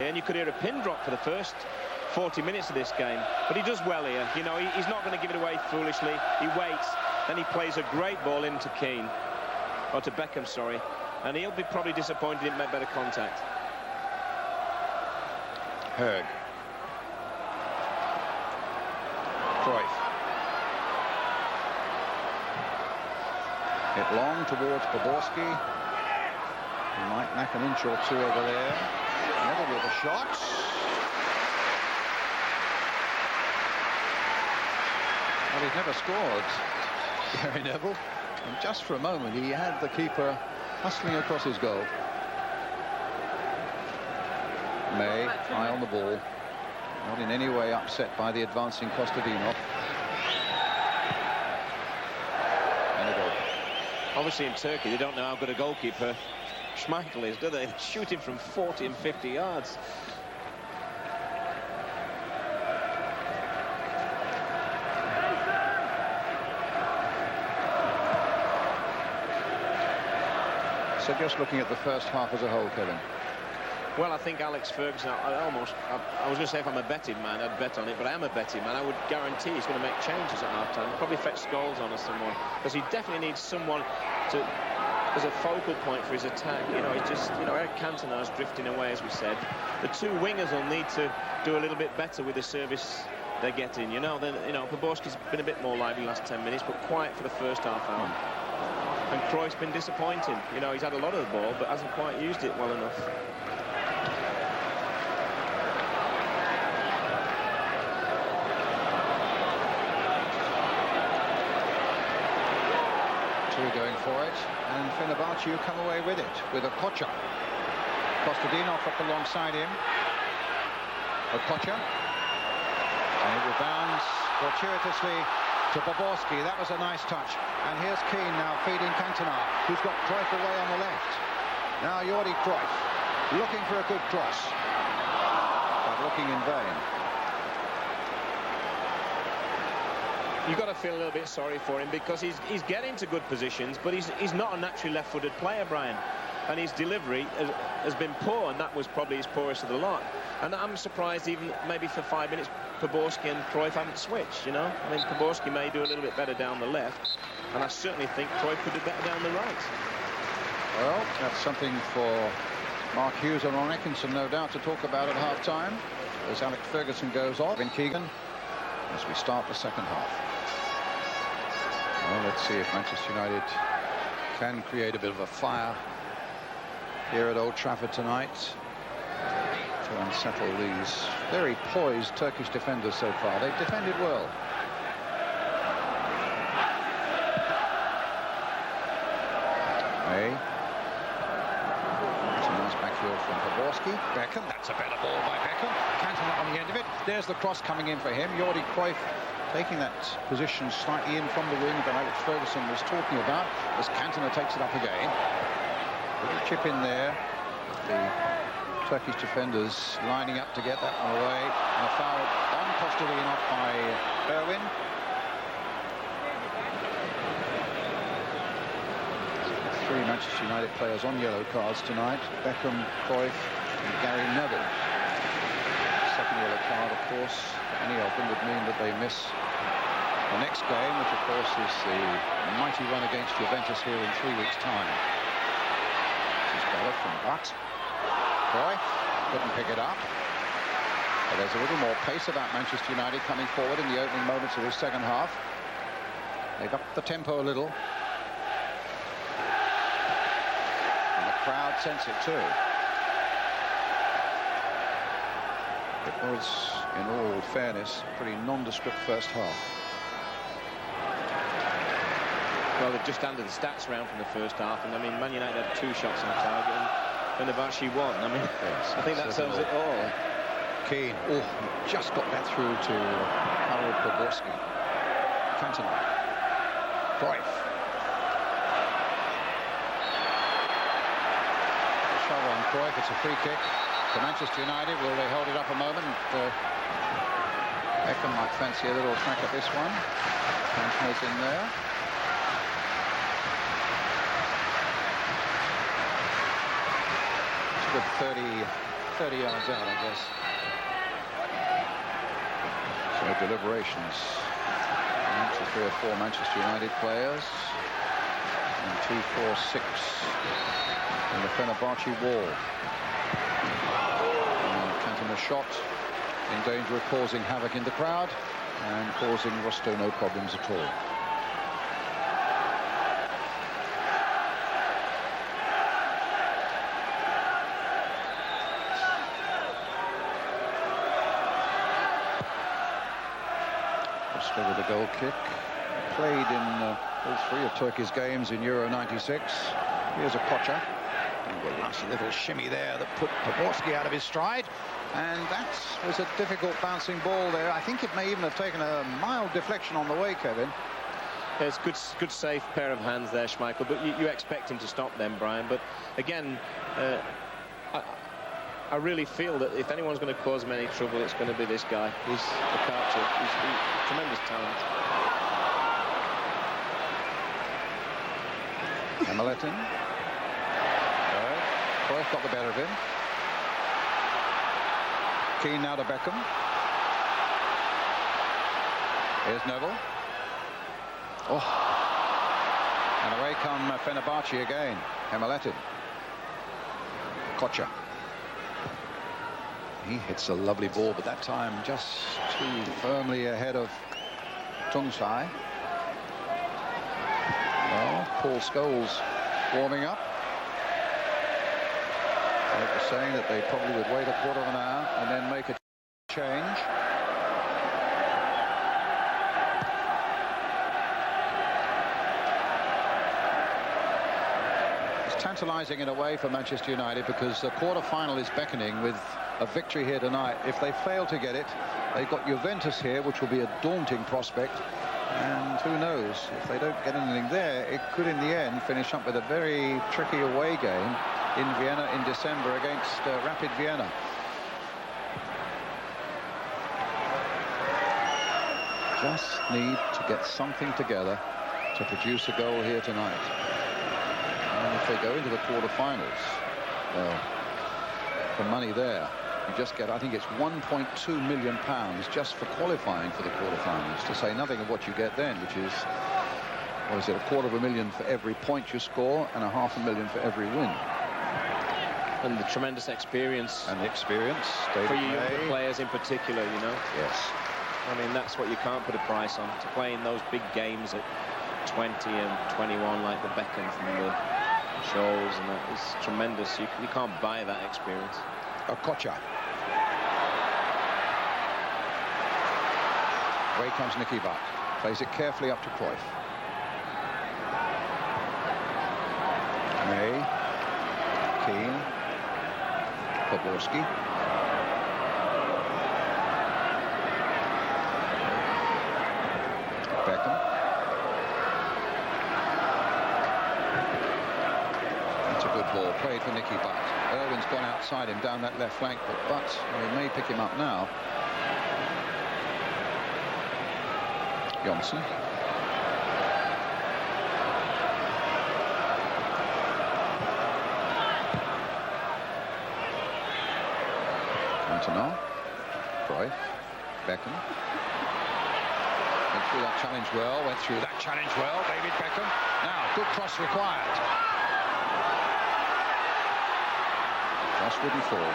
and you could hear a pin drop for the first 40 minutes of this game, but he does well here. You know, he's not going to give it away foolishly. He waits, then he plays a great ball into Keane, or to Beckham, sorry, and he'll be probably disappointed he didn't make better contact. Høgh. Cruijff. Hit long towards Poborský. He might knack an inch or two over there. Neville with a shot. Well, he's never scored, Gary Neville. And just for a moment, he had the keeper hustling across his goal. May, eye on the ball. Not in any way upset by the advancing Kostadinov. And a goal. Obviously in Turkey, they don't know how good a goalkeeper Schmeichel is, do they? They shoot him from 40 and 50 yards. So just looking at the first half as a whole, Kevin. Well, I think Alex Ferguson, I was going to say if I'm a betting man, I'd bet on it, but I am a betting man. I would guarantee he's going to make changes at half-time. Probably fetch Scholes on as someone, because he definitely needs someone as a focal point for his attack. You know, he's just, you know, Eric Cantona's drifting away, as we said. The two wingers will need to do a little bit better with the service they're getting. You know, Poborský's been a bit more lively the last 10 minutes, but quiet for the first half hour. And Cruijff's been disappointing. You know, he's had a lot of the ball, but hasn't quite used it well enough. Going for it, and Fenerbahçe come away with it, with Okocha. Kostadinov up alongside him. Okocha. And it rebounds fortuitously to Poborský. That was a nice touch. And here's Keane now feeding Cantona, who's got Cruijff away on the left. Now Jordi Cruijff, looking for a good cross, but looking in vain. You've got to feel a little bit sorry for him, because he's getting to good positions, but he's not a naturally left-footed player, Brian. And his delivery has been poor, and that was probably his poorest of the lot. And I'm surprised even maybe for 5 minutes Poborský and Cruijff haven't switched, you know. I mean, Poborský may do a little bit better down the left, and I certainly think Cruijff could do better down the right. Well, that's something for Mark Hughes and Ron Atkinson, no doubt, to talk about at half-time, as Alex Ferguson goes off in Keegan as we start the second half. Well, let's see if Manchester United can create a bit of a fire here at Old Trafford tonight to unsettle these very poised Turkish defenders so far. They've defended well. Hey. That's a nice backfield from Poborský. Beckham, that's a better ball by Beckham. Cantona on the end of it. There's the cross coming in for him. Jordi Cruijff taking that position slightly in from the wing that Alex Ferguson was talking about, as Cantona takes it up again. Little chip in there. The Turkish defenders lining up to get that one away. And a foul on Kostadinov by Irwin. Three Manchester United players on yellow cards tonight: Beckham, Cruijff and Gary Neville. Second yellow card, of course, for any of them would mean that they miss the next game, which of course is the mighty run against Juventus here in 3 weeks' time. This is better from Butt. Cruijff couldn't pick it up. But there's a little more pace about Manchester United coming forward in the opening moments of the second half. They've upped the tempo a little. And the crowd sense it too. It was, in all fairness, a pretty nondescript first half. Well, they've just handed the stats around from the first half, and I mean, Man United had 2 shots on target, and Fenerbahçe won. I mean, yes, I think that says it all. Keane, he just got that through to Erol Poborský. Cantona. Cruijff. A shove on Cruijff, it's a free kick to Manchester United. Will they hold it up a moment? Beckham might fancy a little crack at this one. Cantona's in there. It's a good 30 yards out, I guess. So deliberations. 3 or 4 Manchester United players. And 2, 4, 6 in the Fenerbahçe wall. A shot in danger of causing havoc in the crowd and causing Rüştü no problems at all. Rüştü with a goal kick. Played in all 3 of Turkey's games in Euro 96. Here's Okocha. A nice little shimmy there that put Poborský out of his stride, and that was a difficult bouncing ball there. I think it may even have taken a mild deflection on the way, Kevin. Yeah, it's good safe pair of hands there, Schmeichel, but you expect him to stop them, Brian. But again, I really feel that if anyone's going to cause him any trouble, it's going to be this guy. He's Okocha. He's tremendous talent. Kemalettin. Cruijff got the better of him. Keane now to Beckham. Here's Neville. Oh. And away come Fenerbahçe again. Kemalettin. Okocha. He hits a lovely ball, but that time just too firmly ahead of Tuncay. Well, Paul Scholes warming up. They were saying that they probably would wait a quarter of an hour and then make a change. Tantalising in a way for Manchester United, because the quarter-final is beckoning with a victory here tonight. If they fail to get it, they've got Juventus here, which will be a daunting prospect. And who knows, if they don't get anything there, it could in the end finish up with a very tricky away game in Vienna in December against Rapid Vienna. Just need to get something together to produce a goal here tonight. And if they go into the quarter-finals, well, the money there, you just get, I think it's £1.2 million just for qualifying for the quarter-finals, to say nothing of what you get then, which is, what is it, $250,000 for every point you score and $500,000 for every win. And the tremendous experience. And the experience. For your younger players in particular, you know. Yes. I mean, that's what you can't put a price on. To play in those big games at 20 and 21 like the Beckham from the shows, and that is tremendous. You can't buy that experience. Okocha. Away comes Nicky Butt. Plays it carefully up to Cruijff. May. Keane. Poborský. Beckham. That's a good ball played for Nicky Butt. Irwin's gone outside him down that left flank, but Butt, well, he may pick him up now. Johnsen. Cantona. Cruijff. Beckham. Went through that challenge well, David Beckham. Now, good cross required. Just wouldn't fall.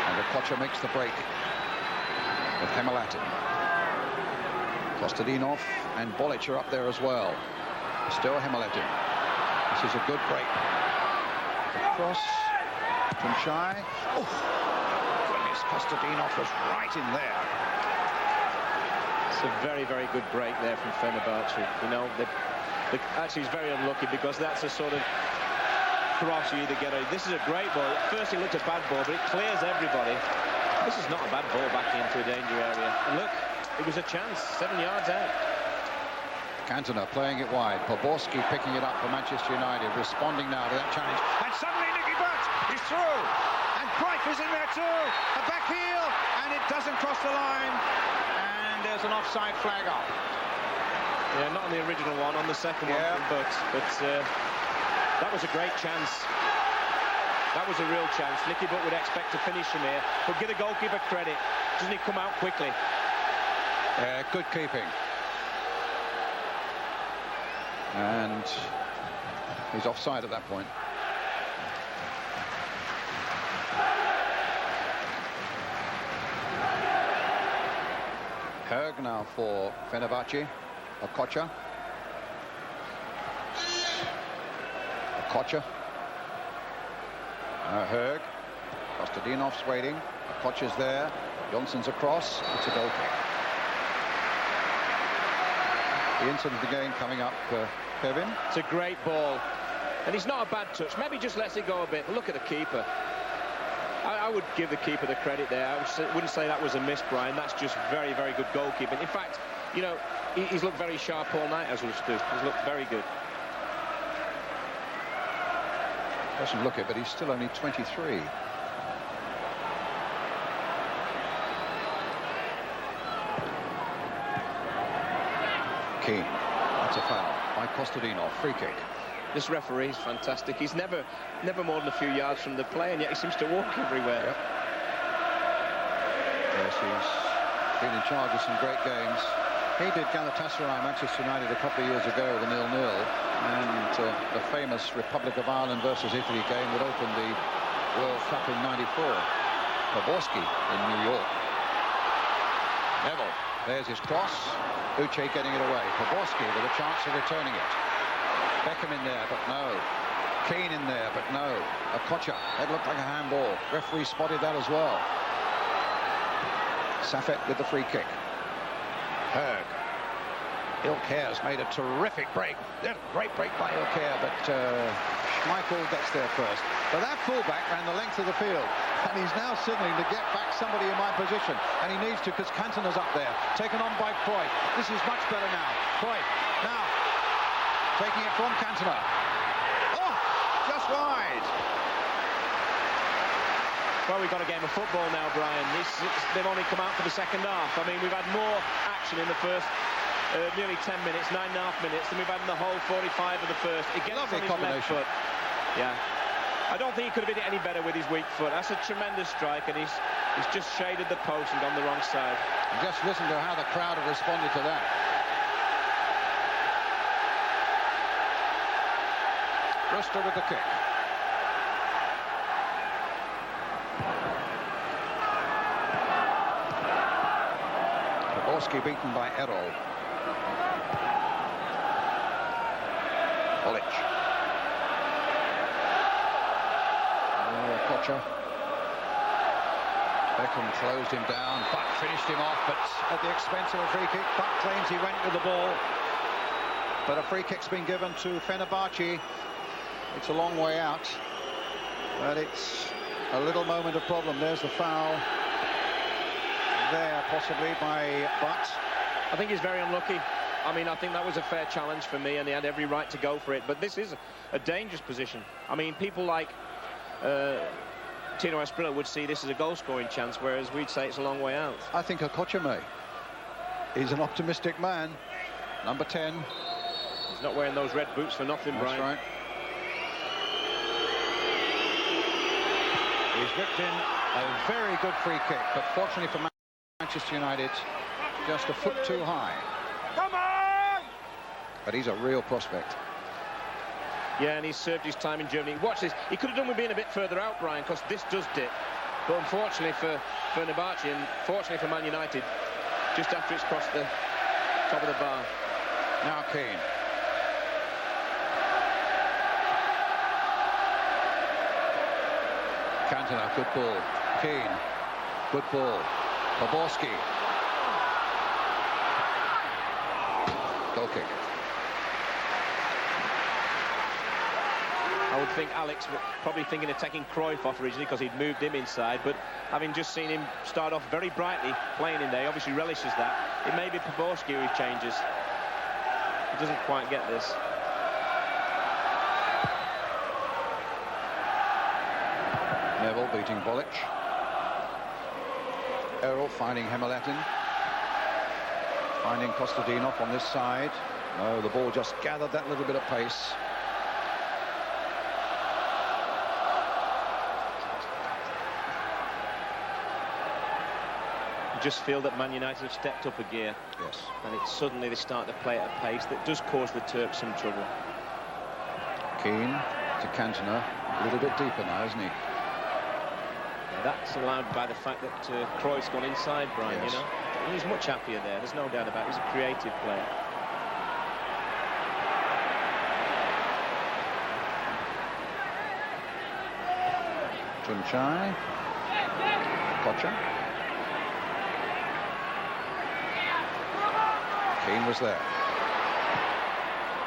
And Okocha makes the break with Kemalettin. Kostadinov and Bolić are up there as well. Still Kemalettin. This is a good break. The cross. Tuncay. Oh, goodness, Kostadinov was right in there. It's a very, very good break there from Fenerbahçe. You know, actually he's very unlucky, because that's a sort of cross you either get a... This is a great ball. At first it looked a bad ball, but it clears everybody. This is not a bad ball back into a danger area. And look, it was a chance, 7 yards out. Cantona playing it wide. Poborský picking it up for Manchester United, responding now to that challenge. And suddenly Nicky Butt is through. And Cruijff is in there too. A back heel, and it doesn't cross the line. And there's an offside flag up. Yeah, not on the original one, on the second one from Butt. But that was a great chance. That was a real chance. Nicky Butt would expect to finish from here, but give the goalkeeper credit. Doesn't he come out quickly? Yeah, good keeping. And he's offside at that point. Høgh now for Fenerbahçe. Okocha. Okocha. Høgh. Kostadinov's waiting. Okocha's there. Johnsen's across. It's a goal kick. The incident of the game coming up, Kevin. It's a great ball. And it's not a bad touch. Maybe just lets it go a bit. But look at the keeper. I would give the keeper the credit there. I wouldn't say that was a miss, Brian. That's just very, very good goalkeeping. In fact, you know, he's looked very sharp all night, as Rüştü. He's looked very good. Doesn't look it, but he's still only 23. Keane. That's a foul by Kostadinov. Free kick. This referee is fantastic. He's never more than a few yards from the play, and yet he seems to walk everywhere. Yep. Yes, he's been in charge of some great games. He did Galatasaray, Manchester United a couple of years ago, the 0-0, and the famous Republic of Ireland versus Italy game that opened the World Cup in '94. Poborský in New York. Neville, there's his cross. Uche getting it away. Poborský with a chance of returning it. Beckham in there, but no. Keane in there, but no. Okocha, that looked like a handball. Referee spotted that as well. Saffet with the free kick. Høgh. Ilker has made a terrific break. Great break by Ilker, but Schmeichel gets there first. But that fullback ran the length of the field, and he's now signaling to get back somebody in my position, and he needs to because Cantona's up there, taken on by Cruijff. This is much better now. Cruijff now taking it from Cantona. Oh, just wide. Well, we've got a game of football now, Brian. They've only come out for the second half. I mean, we've had more action in the first nearly 10 minutes, 9.5 minutes, than we've had in the whole 45 of the first. It gets on his left foot. Yeah. I don't think he could have hit it any better with his weak foot. That's a tremendous strike, and he's just shaded the post and gone the wrong side. And just listen to how the crowd have responded to that. Rüştü with the kick. Poborský beaten by Erol. Bolić. Okocha. Beckham closed him down. Butt finished him off, but at the expense of a free kick. Butt claims he went with the ball. But a free kick's been given to Fenerbahçe. It's a long way out. But it's a little moment of problem. There's the foul. There, possibly, by Butt. I think he's very unlucky. I mean, I think that was a fair challenge for me, and he had every right to go for it. But this is a dangerous position. I mean, people like Tino Asprilla would see this as a goal-scoring chance, whereas we'd say it's a long way out. I think Okocha may. He's an optimistic man. Number 10. He's not wearing those red boots for nothing, That's Brian. Right. He's whipped in a very good free kick, but fortunately for Manchester United, just a foot too high. Come on! But he's a real prospect. Yeah, and he's served his time in Germany. Watch this. He could have done with being a bit further out, Brian, because this does dip. But unfortunately for Fenerbahçe, and fortunately for Man United, just after it's crossed the top of the bar. Now Keane. Cantona, good ball. Keane, good ball. Poborský. Goal kick. I would think Alex was probably thinking of taking Cruijff off originally because he'd moved him inside, but having just seen him start off very brightly playing in there, he obviously relishes that. It may be Poborský who changes. He doesn't quite get this. Neville beating Bolić. Erol finding Kemalettin. Finding Kostadinov on this side. No, the ball just gathered that little bit of pace. You just feel that Man United have stepped up a gear. Yes. And it's suddenly they start to play at a pace that does cause the Turks some trouble. Keane to Cantona. A little bit deeper now, isn't he? That's allowed by the fact that Cruijff's gone inside, Brian, yes. you know. He's much happier there, there's no doubt about it. He's a creative player. Tuncay. Okocha. Keane was there.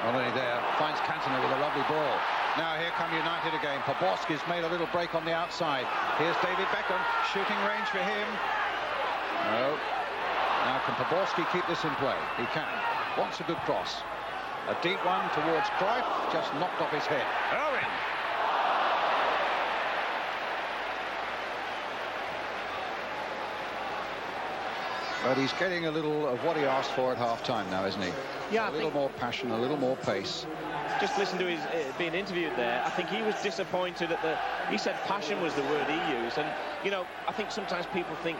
Not only there, finds Cantona with a lovely ball. Now here come United again. Poborský's made a little break on the outside. Here's David Beckham, shooting range for him. No. Now can Poborský keep this in play? He can. Wants a good cross. A deep one towards Cruijff, just knocked off his head. Irwin. But he's getting a little of what he asked for at half-time now, isn't he? Yeah, a little more passion, a little more pace. Just listen to his being interviewed there. I think he was disappointed at he said passion was the word he used. And, you know, I think sometimes people think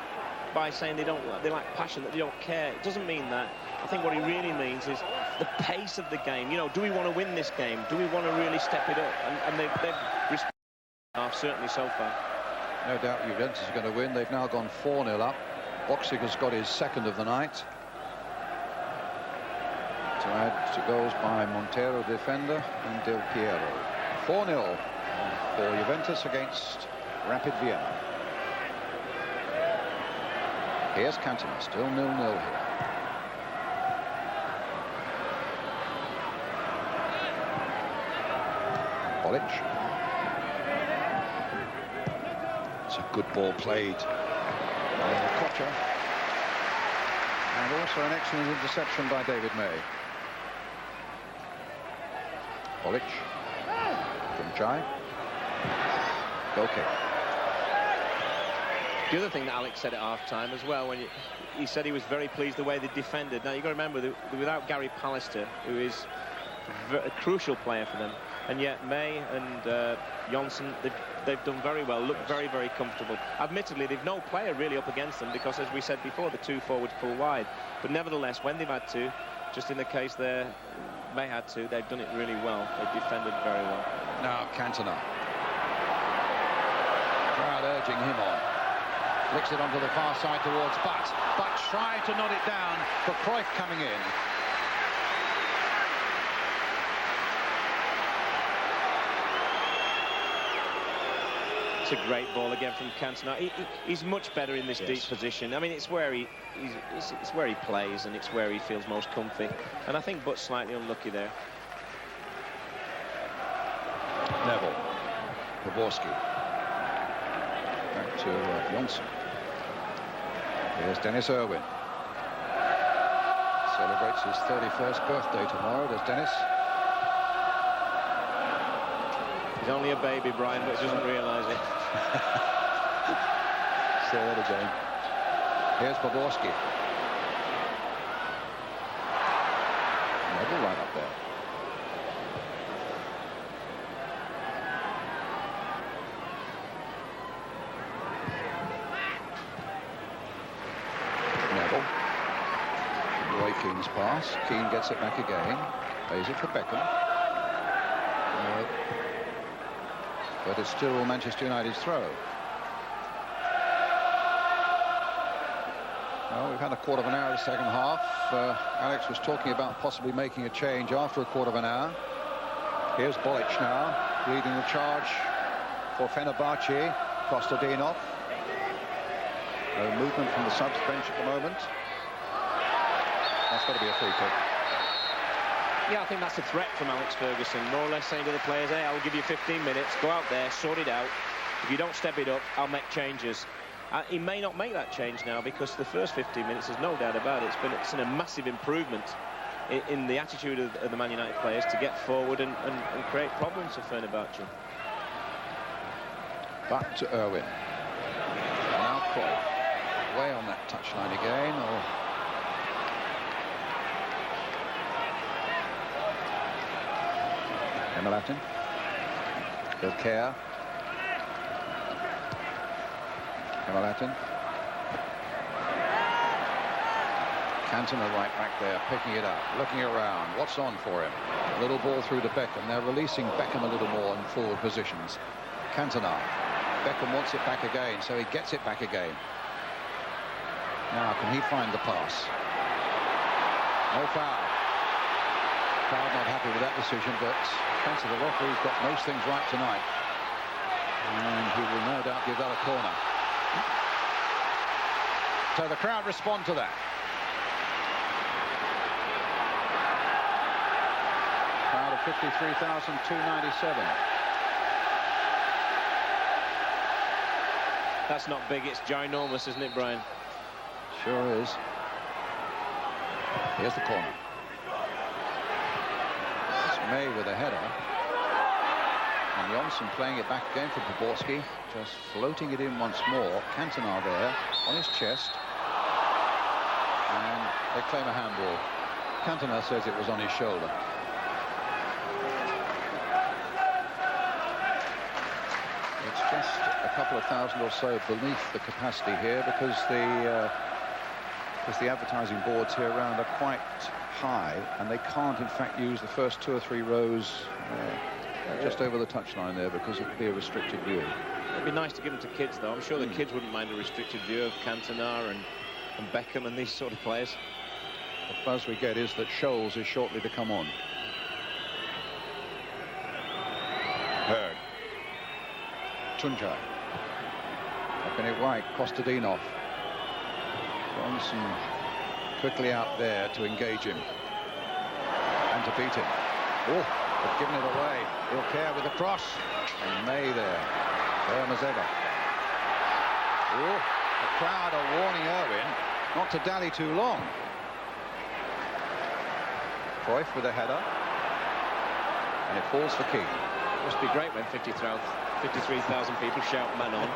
by saying they lack passion that they don't care. It doesn't mean that. I think what he really means is the pace of the game. You know, do we want to win this game? Do we want to really step it up? And they've responded certainly so far. No doubt Juventus is going to win. They've now gone 4-0 up. Boxic has got his second of the night. To add to goals by Montero, defender, and Del Piero. 4-0 for Juventus against Rapid Vienna. Here's Cantona, still 0-0 here. Bolić. It's a good ball played by Okocha. And also an excellent interception by David May. Bolić. Tuncay. Okay. The other thing that Alex said at half-time as well, when he said he was very pleased the way they defended. Now, you've got to remember that without Gary Pallister, who is a crucial player for them, and yet May and Johnsen, they've done very well, look very, very comfortable. Admittedly, they've no player really up against them because, as we said before, the two forwards pull wide. But nevertheless, when they've had to, just in the case there, May had to, they've done it really well. They've defended very well. Now Cantona. Crowd urging him on. Flicks it onto the far side towards Butt. Butt trying to knot it down, but Cruijff coming in. It's a great ball again from Cantona. He's much better in this deep position. I mean, it's where he plays, and it's where he feels most comfy. And I think Butt's slightly unlucky there. Neville. Poborský. Back to Johnsen. Here's Dennis Irwin. Celebrates his 31st birthday tomorrow, does Dennis? He's only a baby, Brian, but he doesn't realise it. Say that again. Here's Poborský. Neville right up there. Neville. Roy Keane's pass. Keane gets it back again. Plays it for Beckham. But it's still Manchester United's throw. Well, we've had a quarter of an hour of the second half. Alex was talking about possibly making a change after a quarter of an hour. Here's Bolić now, leading the charge for Fenerbahçe. Kostadinov. No movement from the subs bench at the moment. That's got to be a free kick. Yeah, I think that's a threat from Alex Ferguson, more or less saying to the players, hey, I'll give you 15 minutes, go out there, sort it out. If you don't step it up, I'll make changes. He may not make that change now because the first 15 minutes, there's no doubt about it, it's been a massive improvement in the attitude of the Man United players to get forward and create problems for Fenerbahçe. Back to Irwin. Now Cruijff. Way on that touchline again. Kemalettin. Ilker. Kemalettin. Cantona right back there, picking it up, looking around. What's on for him? A little ball through to Beckham. They're releasing Beckham a little more in forward positions. Cantona. Beckham wants it back again, so he gets it back again. Now, can he find the pass? No foul. Crowd not happy with that decision, but thanks to the referee's got most things right tonight. And he will no doubt give that a corner. So the crowd respond to that. Crowd of 53,297. That's not big, it's ginormous, isn't it, Brian? Sure is. Here's the corner. It's May with a header. And Johnsen playing it back again for Poborský. Just floating it in once more. Cantona there on his chest. And they claim a handball. Cantona says it was on his shoulder. It's just a couple of thousand or so beneath the capacity here because the advertising boards here around are quite high, and they can't in fact use the first 2 or 3 rows just over the touchline there because it would be a restricted view. It'd be nice to give them to kids, though. I'm sure the kids wouldn't mind a restricted view of Cantona and Beckham and these sort of players. The buzz we get is that Scholes is shortly to come on. Høgh. Tuncay. Up in it right, Kostadinov. Johnsen quickly out there to engage him and to beat him. Oh, they've given it away. Ilker with the cross, and May there, firm as ever. Oh, the crowd are warning Irwin not to dally too long. Cruijff with a header, and it falls for Keane. Must be great when 53,000 people shout man on.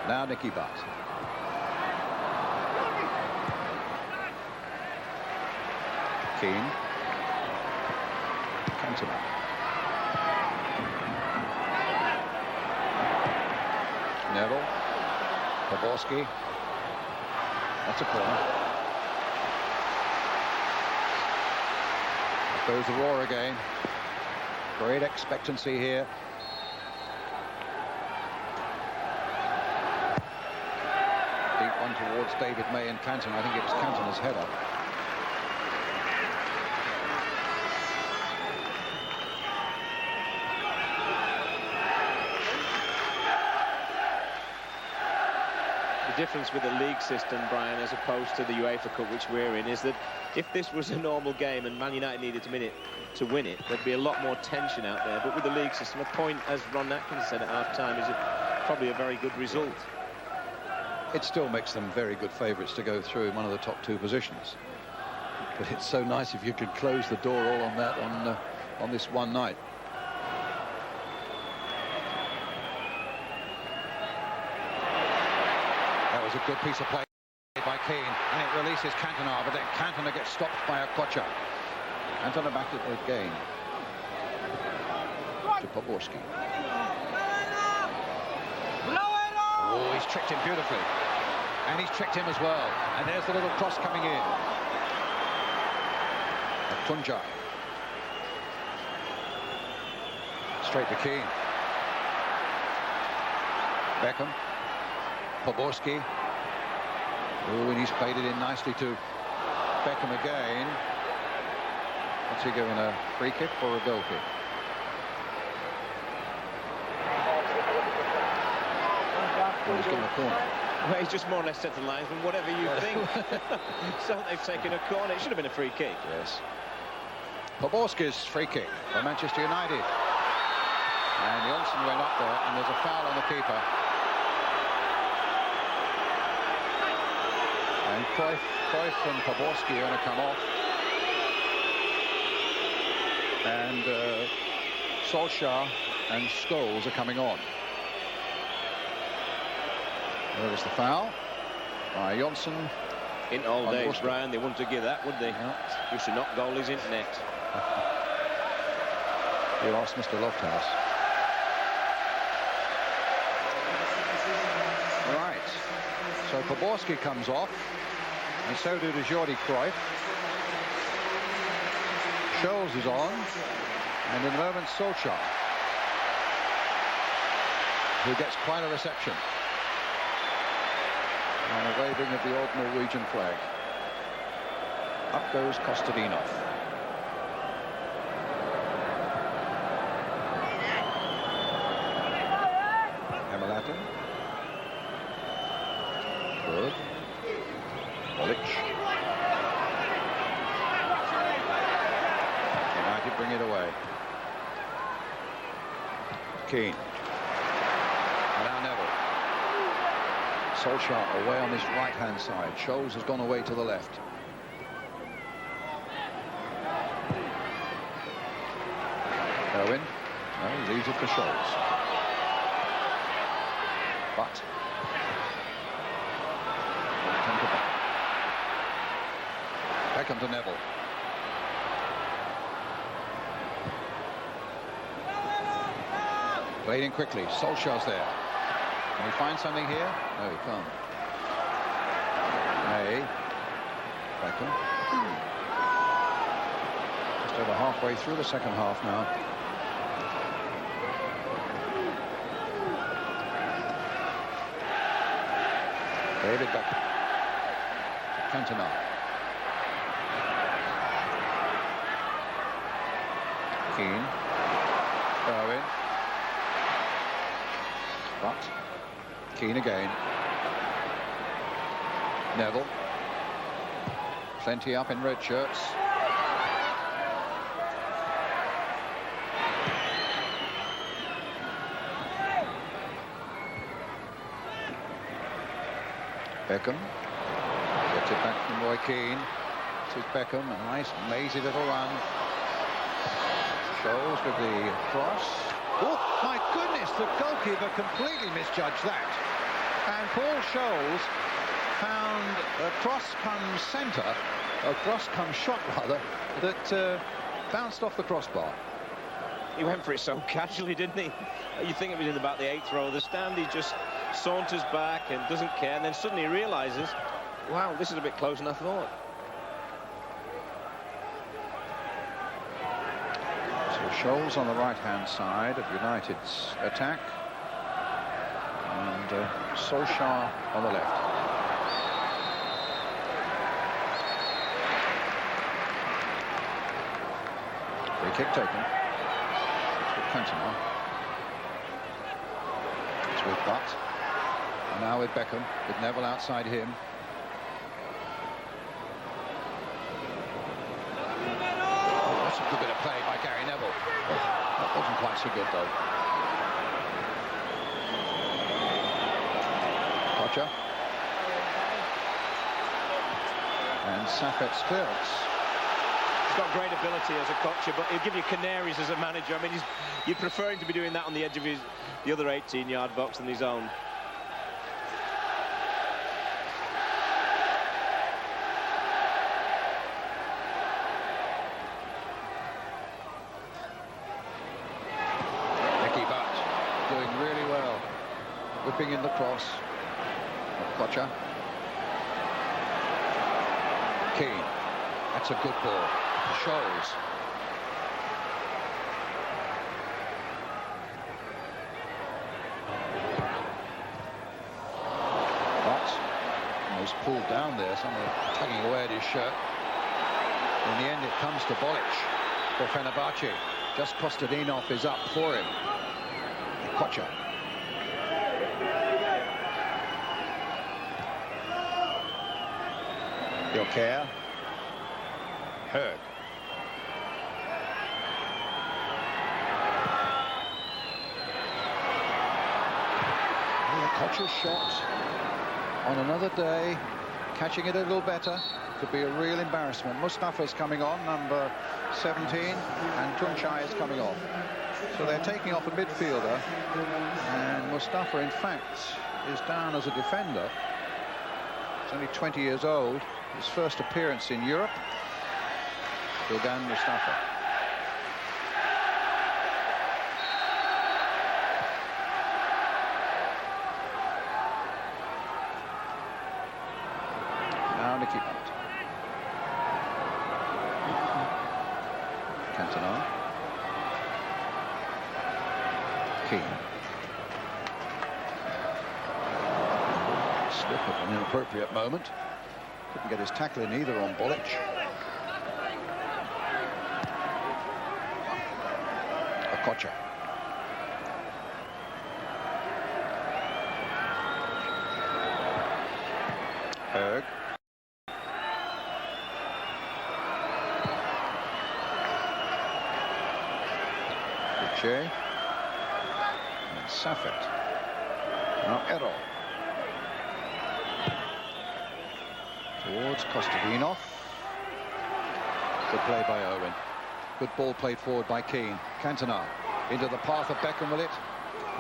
Now Nicky Butt. Keane. Cantona. Neville. Poborský. That's a corner. There goes the roar again. Great expectancy here. Deep one towards David May and Cantona. I think it was Cantona's header. The difference with the league system, Brian, as opposed to the UEFA Cup, which we're in, is that if this was a normal game and Man United needed to win it, there'd be a lot more tension out there. But with the league system, a point, as Ron Atkins said at half-time, is probably a very good result. It still makes them very good favourites to go through in one of the top 2 positions. But it's so nice if you could close the door all on that on this one night. That was a good piece of play by Keane, and it releases Cantona, but then Cantona gets stopped by Okocha. Cantona back at it again to Poborský. Oh, he's tricked him beautifully, and he's tricked him as well. And there's the little cross coming in. Tuncay. Straight to Keane. Beckham. Poborský. Oh, and he's played it in nicely to Beckham again. What's he given, a free kick or a goal kick? Well, he's given a corner. Well, he's just more or less set the linesman, whatever you think. So they've taken a corner. It should have been a free kick. Yes. Poborský's free kick for Manchester United. And Johnsen went up there, and there's a foul on the keeper. And Cruijff and Poborský are going to come off. And Solskjaer and Scholes are coming on. There was the foul by Johnsen. In old days, Brian, they wouldn't have given that, would they? No. Used to knock goalies into net. You asked Mr. Lofthouse. Right. So Poborský comes off, and so do Jordi Cruijff. Scholes is on, and in a moment Solskjaer, who gets quite a reception. And a waving of the old Norwegian flag. Up goes Kostadinov. Kemalettin. Good. Bolić. United bring it away. Keane. Now Neville. Solskjaer away on this right-hand side. Scholes has gone away to the left. Irwin. No, he leaves it for Scholes. But Beckham to Neville. Played in quickly. Solskjaer's there. Can he find something here? No, he can't. Hey. Beckham. Just over halfway through the second half now. David Beckham. Cantona. Keane. Irwin. But Keane again. Neville. Plenty up in red shirts. Beckham gets it back from Roy Keane. This is Beckham, a nice lazy little run. Scholes with the cross. Oh my goodness, the goalkeeper completely misjudged that. And Paul Scholes found a cross-come centre, a cross-come shot rather, that bounced off the crossbar. He went for it so casually, didn't he? You think it was in about the 8th row of the stand. He just saunters back and doesn't care, and then suddenly realises, wow, this is a bit closer than I thought. So Scholes on the right-hand side of United's attack, and Solskjaer on the left. Free kick taken. Cantona. It's with Butt. And now with Beckham, with Neville outside him. Oh, that's a good bit of play by Gary Neville. That wasn't quite so good though. Okocha. And Saffet's clearance. He's got great ability as a Okocha, but he'll give you canaries as a manager. I mean, you'd prefer him to be doing that on the edge of the other 18-yard box than his own. Doing really well, whipping in the cross. Okocha. Keane. That's a good ball. Scholes. But almost pulled down there. Someone tugging away at his shirt. In the end, it comes to Bolić for Fenerbahçe. Just Kostadinov is up for him. Okocha. Ilker. Høgh. Okocha's shot on another day, catching it a little better. Could be a real embarrassment. Mustafa's coming on, number 17, and Tuncay is coming off. So they're taking off a midfielder, and Mustafa, in fact, is down as a defender. He's only 20 years old. His first appearance in Europe. Ilgan Mustafa. Now Nicky Butt. Cantona. Keane. Slip at an inappropriate moment. Couldn't get his tackle in either on Bolić. Okocha. Høgh. Uche. And Saffet. Now Erol. Towards Kostadinov. Good play by Irwin. Good ball played forward by Keane. Cantona into the path of Beckham, will it?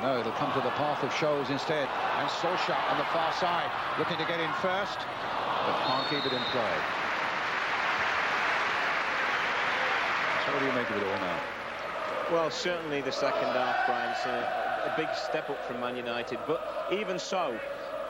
No, it'll come to the path of Scholes instead. And Solskjaer on the far side, looking to get in first, but can't keep it in play. What do you make of it all now? Well, certainly the second half, Brian, a big step up from Man United, but even so,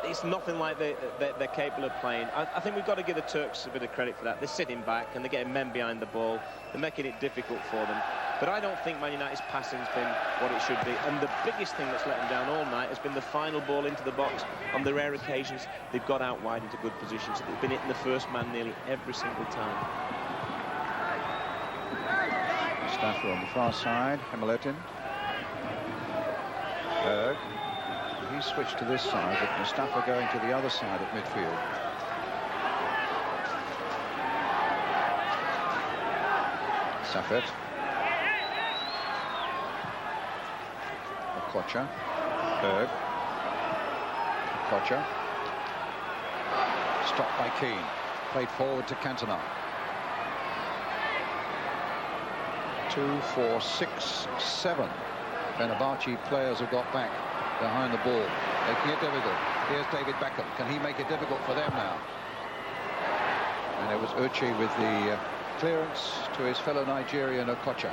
it's nothing like they're capable of playing. I think we've got to give the Turks a bit of credit for that. They're sitting back and they're getting men behind the ball. They're making it difficult for them. But I don't think Man United's passing's been what it should be. And the biggest thing that's let them down all night has been the final ball into the box. On the rare occasions, they've got out wide into good positions. They've been hitting the first man nearly every single time. Mustafa on the far side, Kemalettin. Høgh. He switched to this side, with Mustafa going to the other side of midfield. Saffet. Okocha. Høgh. Okocha. Stopped by Keane. Played forward to Cantona. 2, 4, 6, 7. Fenerbahçe players have got back behind the ball, making it difficult. Here's David Beckham. Can he make it difficult for them now? And it was Uche with the clearance to his fellow Nigerian Okocha.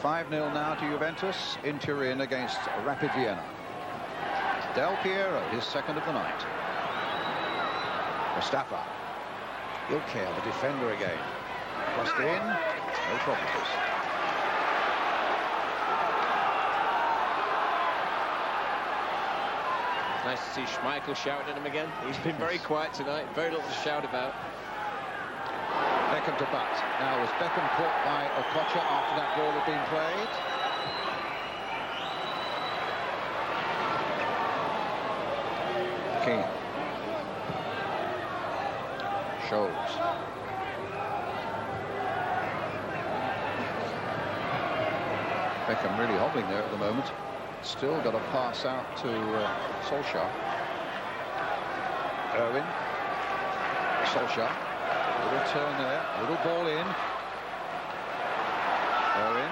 5-0 now to Juventus in Turin against Rapid Vienna. Del Piero, his second of the night. Mustafa. Ilker, the defender again. Crossed in, no problems. Nice to see Schmeichel shouting at him again. He's been very quiet tonight, very little to shout about. Beckham to bat. Now was Beckham caught by Okocha after that ball had been played? Keane. Shows. Beckham really hobbling there at the moment. Still got a pass out to Solskjaer. Irwin. Solskjaer. Little turn there. Little ball in. Irwin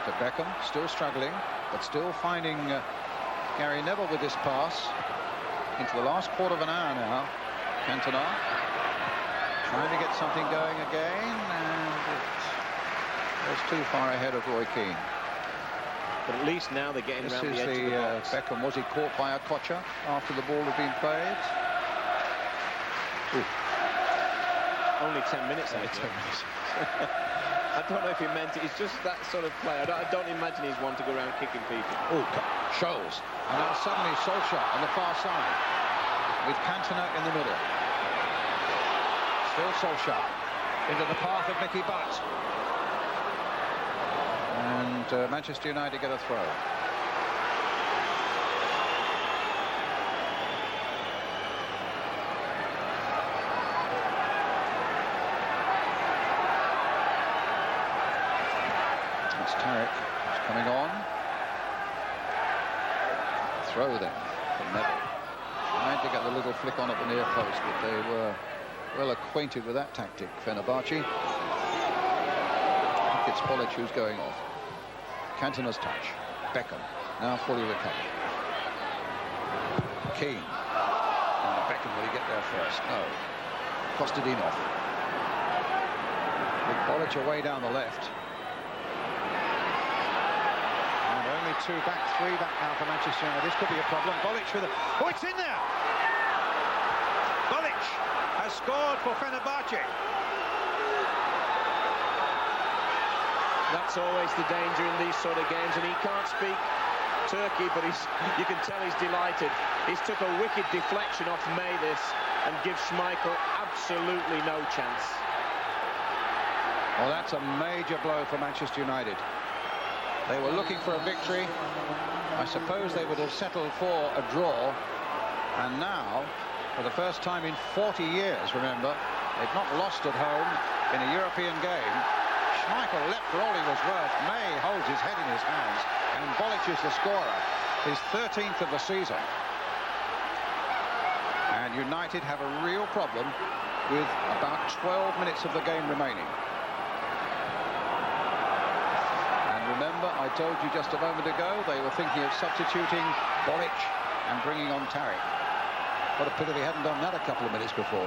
to Beckham. Still struggling, but still finding Gary Neville with this pass. Into the last quarter of an hour now. Cantona. Trying to get something going again. And it was too far ahead of Roy Keane. But at least now they're getting around the edge of the box. Beckham, was he caught by Okocha after the ball had been played? Ooh. Only 10 minutes, only 10 minutes. I don't know if he meant it. He's just that sort of player. I don't imagine he's one to go around kicking people. Oh, shows. And now suddenly Solskjaer on the far side with Cantona in the middle. Still Solskjaer into the path of Mickey Butt. And Manchester United get a throw. It's Tarek who's coming on. Throw then from Neville. Trying to get the little flick on at the near post, but they were well acquainted with that tactic, Fenerbahçe. I think it's Bolić who's going off. Cantona's touch. Beckham now fully recovered. Keane. Beckham, will he get there first? No. Kostadinov. With Bolić away down the left. And only 2 back, 3 back now for Manchester United. This could be a problem. Bolić with a... Oh, it's in there! Bolić has scored for Fenerbahçe. That's always the danger in these sort of games, and he can't speak Turkey, but you can tell he's delighted. He's took a wicked deflection off May and gives Schmeichel absolutely no chance. Well, that's a major blow for Manchester United. They were looking for a victory. I suppose they would have settled for a draw. And now, for the first time in 40 years, remember, they've not lost at home in a European game. Schmeichel leapt for all he was worth. May holds his head in his hands, and Bolić is the scorer, his 13th of the season. And United have a real problem with about 12 minutes of the game remaining. And remember, I told you just a moment ago, they were thinking of substituting Bolić and bringing on Tarek. What a pity they hadn't done that a couple of minutes before.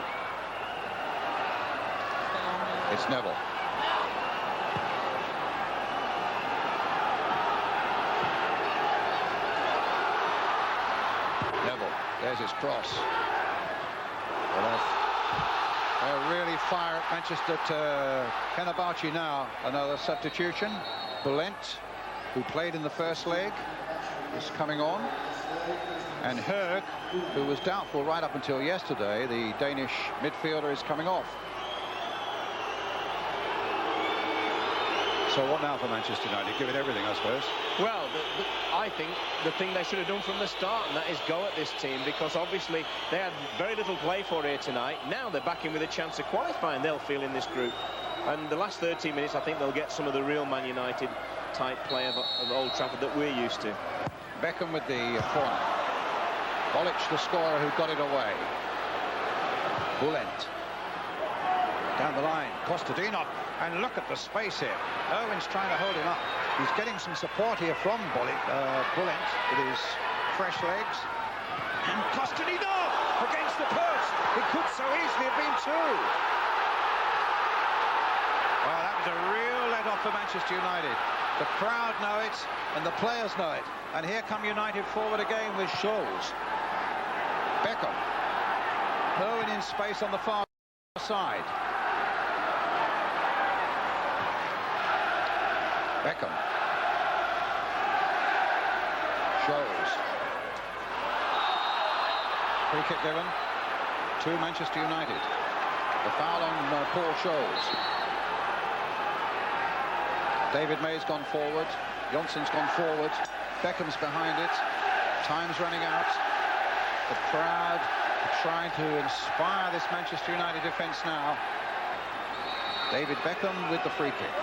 It's Neville. Neville, there's his cross. Well, they're really fire at Manchester Fenerbahçe now. Another substitution. Bolić, who played in the first leg, is coming on. And Høgh, who was doubtful right up until yesterday, the Danish midfielder, is coming off. So what now for Manchester United? Give it everything, I suppose. Well, I think the thing they should have done from the start, and that is go at this team, because obviously they had very little play for here tonight. Now they're back in with a chance of qualifying, they'll feel, in this group. And the last 13 minutes, I think they'll get some of the real Man United type play of Old Trafford that we're used to. Beckham with the corner. Bolić, the scorer, who got it away. Bolić. Down the line, Kostadinov, and look at the space here. Irwin's trying to hold him up. He's getting some support here from Bolić with his fresh legs. And Kostadinov against the post. It could so easily have been two. Well, that was a real let-off for Manchester United. The crowd know it, and the players know it. And here come United forward again with Scholes. Beckham. Irwin in space on the far side. Beckham. Scholes. Free kick given to Manchester United. The foul on Paul Scholes. David May's gone forward. Johnsen's gone forward. Beckham's behind it. Time's running out. The crowd are trying to inspire this Manchester United defence now. David Beckham with the free kick.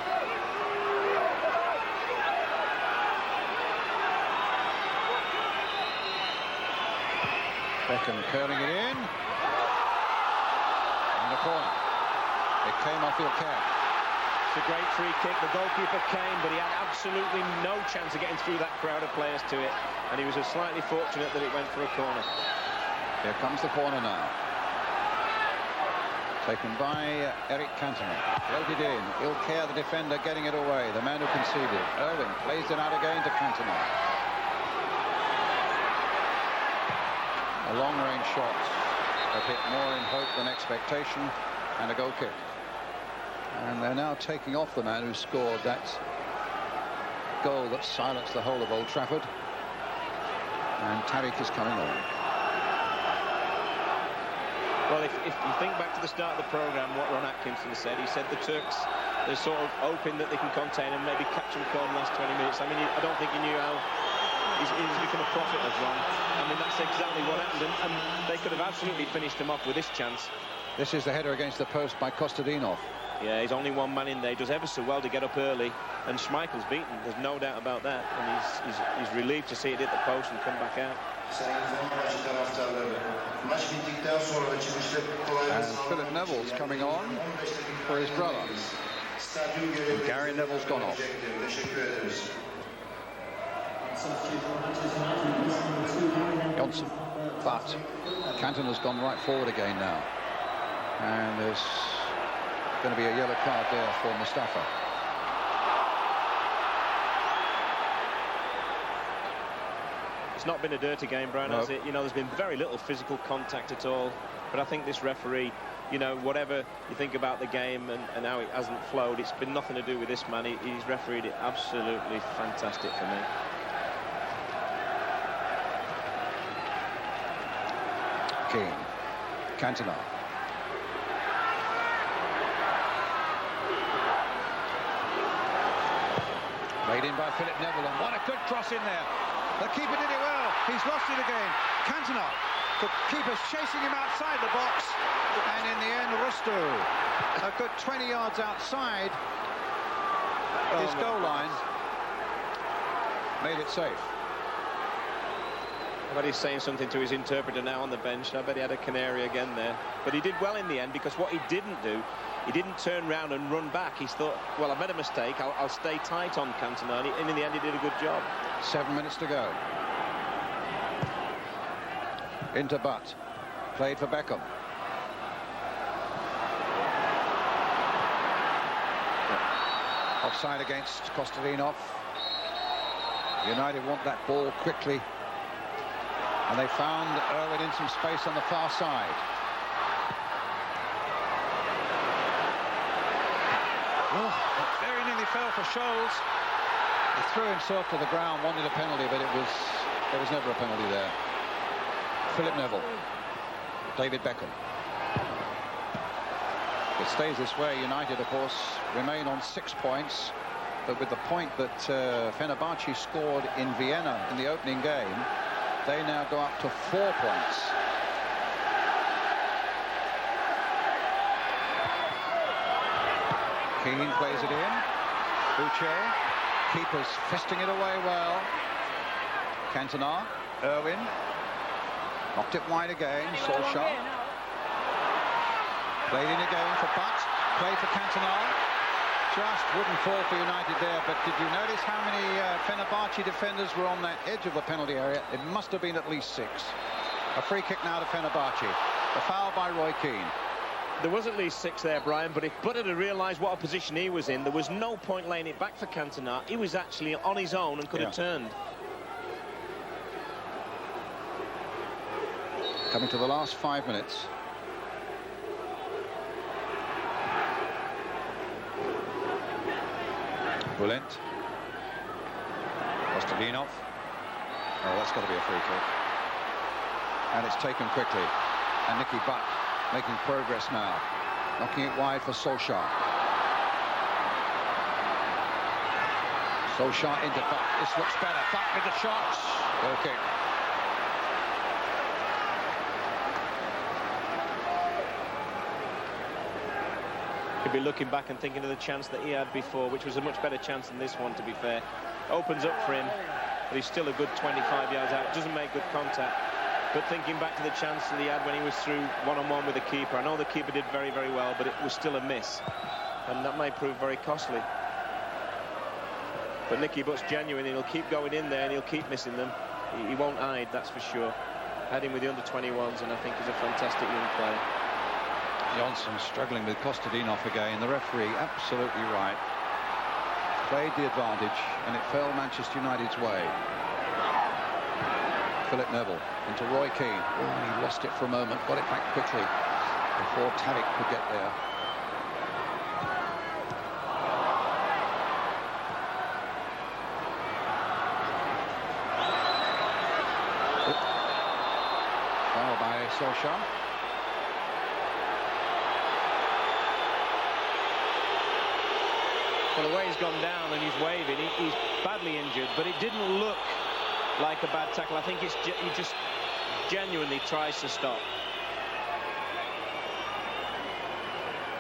Beckham curling it in the corner. It came off Ilker. It's a great free kick. The goalkeeper came, but he had absolutely no chance of getting through that crowd of players to it, and he was slightly fortunate that it went for a corner. Here comes the corner now. Taken by Eric Cantona. Floated in. Ilker, the defender, getting it away. The man who conceded. Irwin plays it out again to Cantona. A long-range shot, a bit more in hope than expectation, and a goal kick. And they're now taking off the man who scored that goal that silenced the whole of Old Trafford. And Tariq is coming on. Well, if you think back to the start of the programme, what Ron Atkinson said, he said the Turks, they're sort of hoping that they can contain and maybe catch them caught in the last 20 minutes. I mean, I don't think he knew how he's become a prophet of Ron. I mean, that's exactly what happened, and they could have absolutely finished him off with this chance. This is the header against the post by Kostadinov. Yeah, he's only one man in there. He does ever so well to get up early, and Schmeichel's beaten. There's no doubt about that, and he's relieved to see it hit the post and come back out. And Philip Neville's coming on for his brother. And Gary Neville's gone off. Johnsen, but Cantona's gone right forward again now. And there's going to be a yellow card there for Mustafa. It's not been a dirty game, Brian, has it? You know, there's been very little physical contact at all. But I think this referee, you know, whatever you think about the game and how it hasn't flowed, it's been nothing to do with this man. He's refereed it absolutely fantastic for me. Keane. Cantona. Played in by Philip Neville, and what a good cross in there. The keeper did it well. He's lost it again. Cantona. The keeper's chasing him outside the box, and in the end, Rüştü, a good 20 yards outside his goal line, made it safe. I bet he's saying something to his interpreter now on the bench. I bet he had a canary again there. But he did well in the end, because what he didn't do, he didn't turn round and run back. He thought, well, I've made a mistake, I'll stay tight on Cantona, and in the end he did a good job. 7 minutes to go. Into Butt. Played for Beckham. Offside against Kostadinov. United want that ball quickly. And they found Irwin in some space on the far side. Oh, very nearly fell for Scholes. He threw himself to the ground, wanted a penalty, but there was never a penalty there. Philip Neville. David Beckham. If it stays this way, United, of course, remain on 6 points. But with the point that Fenerbahçe scored in Vienna in the opening game, they now go up to 4 points. Keane plays it in. Uche. Keepers fisting it away well. Cantona. Irwin. Knocked it wide again. Solskjaer. Played in again for Butt. Play for Cantona. Just wouldn't fall for United there, but did you notice how many Fenerbahçe defenders were on that edge of the penalty area? It must have been at least 6. A free kick now to Fenerbahçe. A foul by Roy Keane. There was at least 6 there, Brian, but if Butter had realised what a position he was in, there was no point laying it back for Cantona. He was actually on his own and could have turned. Coming to the last 5 minutes. Bolić. Kostadinov. Oh, that's got to be a free kick. And it's taken quickly. And Nicky Butt making progress now. Knocking it wide for Solskjaer. Solskjaer into Butt. This looks better. Butt with the shots. Goal kick. Could be looking back and thinking of the chance that he had before, which was a much better chance than this one, to be fair. Opens up for him, but he's still a good 25 yards out. Doesn't make good contact. But thinking back to the chance that he had when he was through one-on-one with the keeper, I know the keeper did very, very well, but it was still a miss. And that may prove very costly. But Nicky Butt's genuine, and he'll keep going in there and he'll keep missing them. He won't hide, that's for sure. Had him with the under-21s, and I think he's a fantastic young player. Johnsen struggling with Kostadinov again. The referee absolutely right. Played the advantage, and it fell Manchester United's way. Philip Neville into Roy Keane. Oh, he lost it for a moment, got it back quickly before Tadic could get there. Foul by Solskjaer. Well, the way he's gone down and he's waving, he's badly injured, but it didn't look like a bad tackle. I think he just genuinely tries to stop.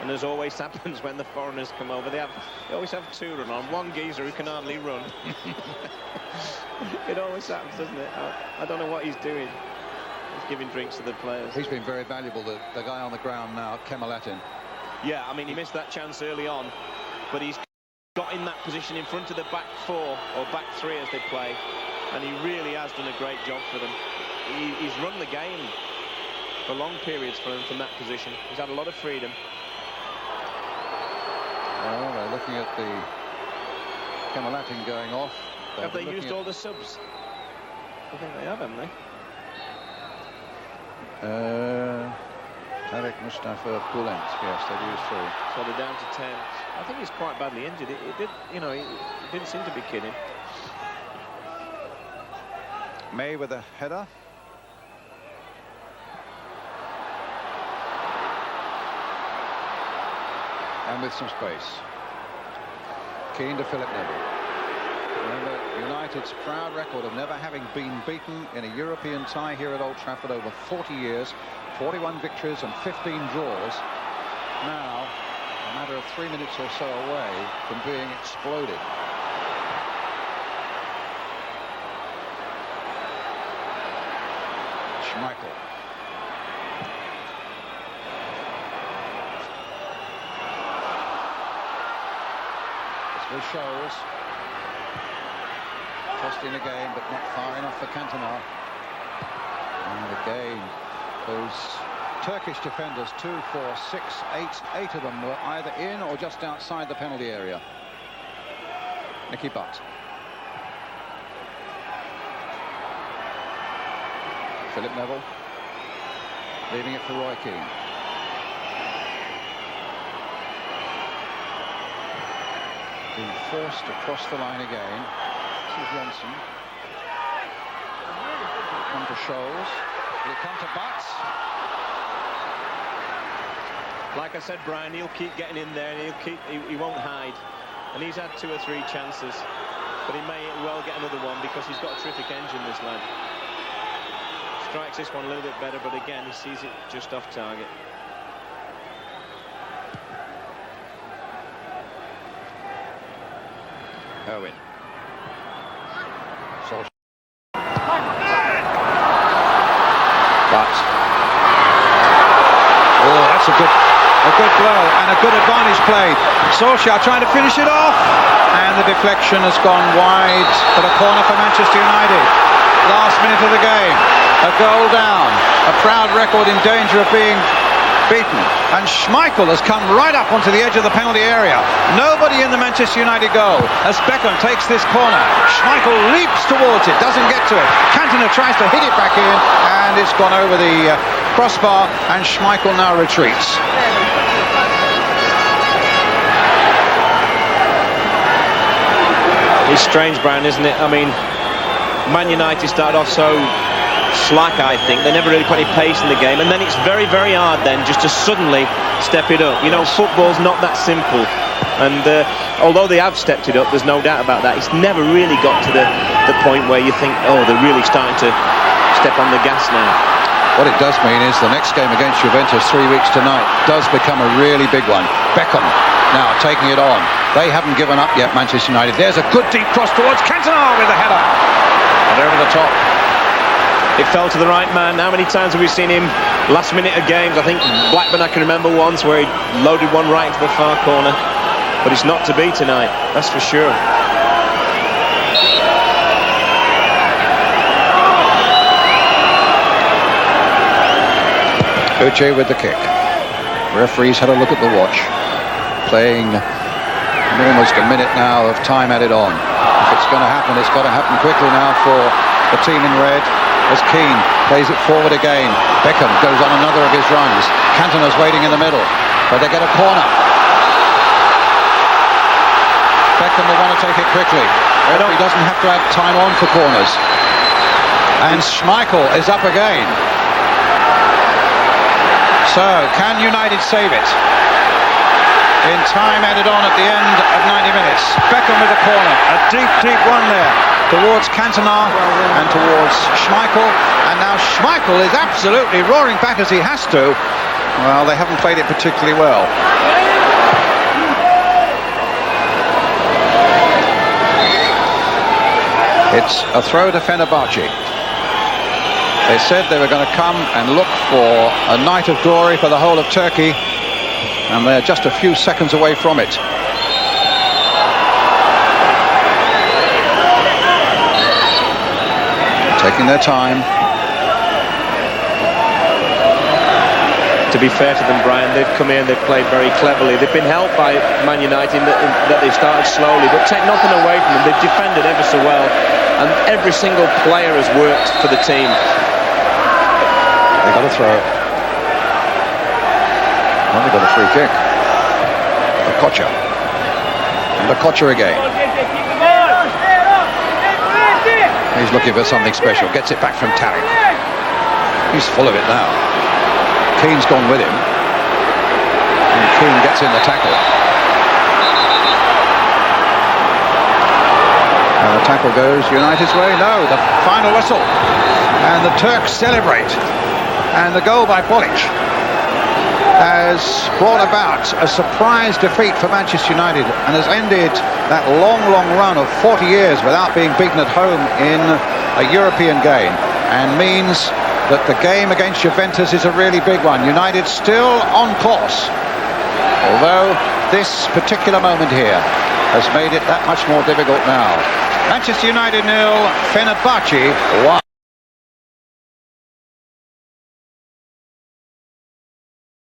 And as always happens when the foreigners come over, they always have 2 run on. One geezer who can hardly run. It always happens, doesn't it? I don't know what he's doing. He's giving drinks to the players. He's been very valuable, the guy on the ground now, Kemalettin. Yeah, I mean, he missed that chance early on, but he's got in that position in front of the back 4 or back 3 as they play, and he really has done a great job for them. He's run the game for long periods for them from that position. He's had a lot of freedom. Well, they're looking at the Kemalettin going off. Have they used all the subs? I think they have, haven't they? Tarek, Mustafa, Bolić. Yes, they've used 3. So they're down to 10. I think he's quite badly injured. It did, you know, he didn't seem to be kidding. May with a header. And with some space. Keane to Philip Neville. Remember, United's proud record of never having been beaten in a European tie here at Old Trafford over 40 years. 41 victories and 15 draws. Now, a matter of 3 minutes or so away from being exploded. Schmeichel. This was Scholes. Tossed in again, but not far enough for Cantona. And again, those Turkish defenders, 2, 4, 6, 8 of them were either in or just outside the penalty area. Nicky Butt. Philip Neville, leaving it for Roy Keane. Being forced across the line again. This is Johnsen. Come to Scholes. Will it come to Butts? Like I said, Brian, he'll keep getting in there and he won't hide. And he's had 2 or 3 chances, but he may well get another one because he's got a terrific engine, this lad. Strikes this one a little bit better, but again, he sees it just off target. Irwin. But oh, that's a good blow and a good advantage played. Solskjaer trying to finish it off, and the deflection has gone wide for the corner for Manchester United. Last minute of the game, a goal down, a proud record in danger of being beaten, and Schmeichel has come right up onto the edge of the penalty area. Nobody in the Manchester United goal as Beckham takes this corner. Schmeichel leaps towards it, doesn't get to it. Cantona tries to hit it back in, and it's gone over the crossbar, and Schmeichel now retreats. It's strange, Brian, isn't it? I mean, Man United started off so slack, I think. They never really put any pace in the game, and then it's very, very hard then just to suddenly step it up. You know, football's not that simple, and although they have stepped it up, there's no doubt about that, it's never really got to the point where you think, oh, they're really starting to step on the gas now. What it does mean is the next game against Juventus 3 weeks tonight does become a really big one. Beckham now taking it on. They haven't given up yet, Manchester United. There's a good deep cross towards Cantona with a header, and over the top. It fell to the right man. How many times have we seen him last minute of games? I think Blackburn, I can remember once where he loaded one right into the far corner. But it's not to be tonight, that's for sure. Uche with the kick. Referee's had a look at the watch. Playing almost a minute now of time added on. If it's going to happen, it's got to happen quickly now for the team in red. As Keane plays it forward again. Beckham goes on another of his runs. Cantona's waiting in the middle, but they get a corner. Beckham will want to take it quickly. He doesn't have to have time on for corners. And Schmeichel is up again. So, can United save it? In time added on at the end of 90 minutes. Beckham with a corner. A deep, deep one there towards Cantona and towards Schmeichel. And now Schmeichel is absolutely roaring back as he has to. Well, they haven't played it particularly well. It's a throw to Fenerbahçe. They said they were going to come and look for a night of glory for the whole of Turkey, and they're just a few seconds away from it. Taking their time. To be fair to them, Brian, they've come in, they've played very cleverly. They've been helped by Man United that they've started slowly, but take nothing away from them. They've defended ever so well, and every single player has worked for the team. They got a throw. Well, they got a free kick. Okocha. And Okocha again. He's looking for something special. Gets it back from Tarek. He's full of it now. Keane's gone with him. And Keane gets in the tackle. And the tackle goes United's way. No, the final whistle. And the Turks celebrate. And the goal by Bolić has brought about a surprise defeat for Manchester United and has ended that long, long run of 40 years without being beaten at home in a European game, and means that the game against Juventus is a really big one. United still on course, although this particular moment here has made it that much more difficult now. Manchester United 0, Fenerbahçe 1.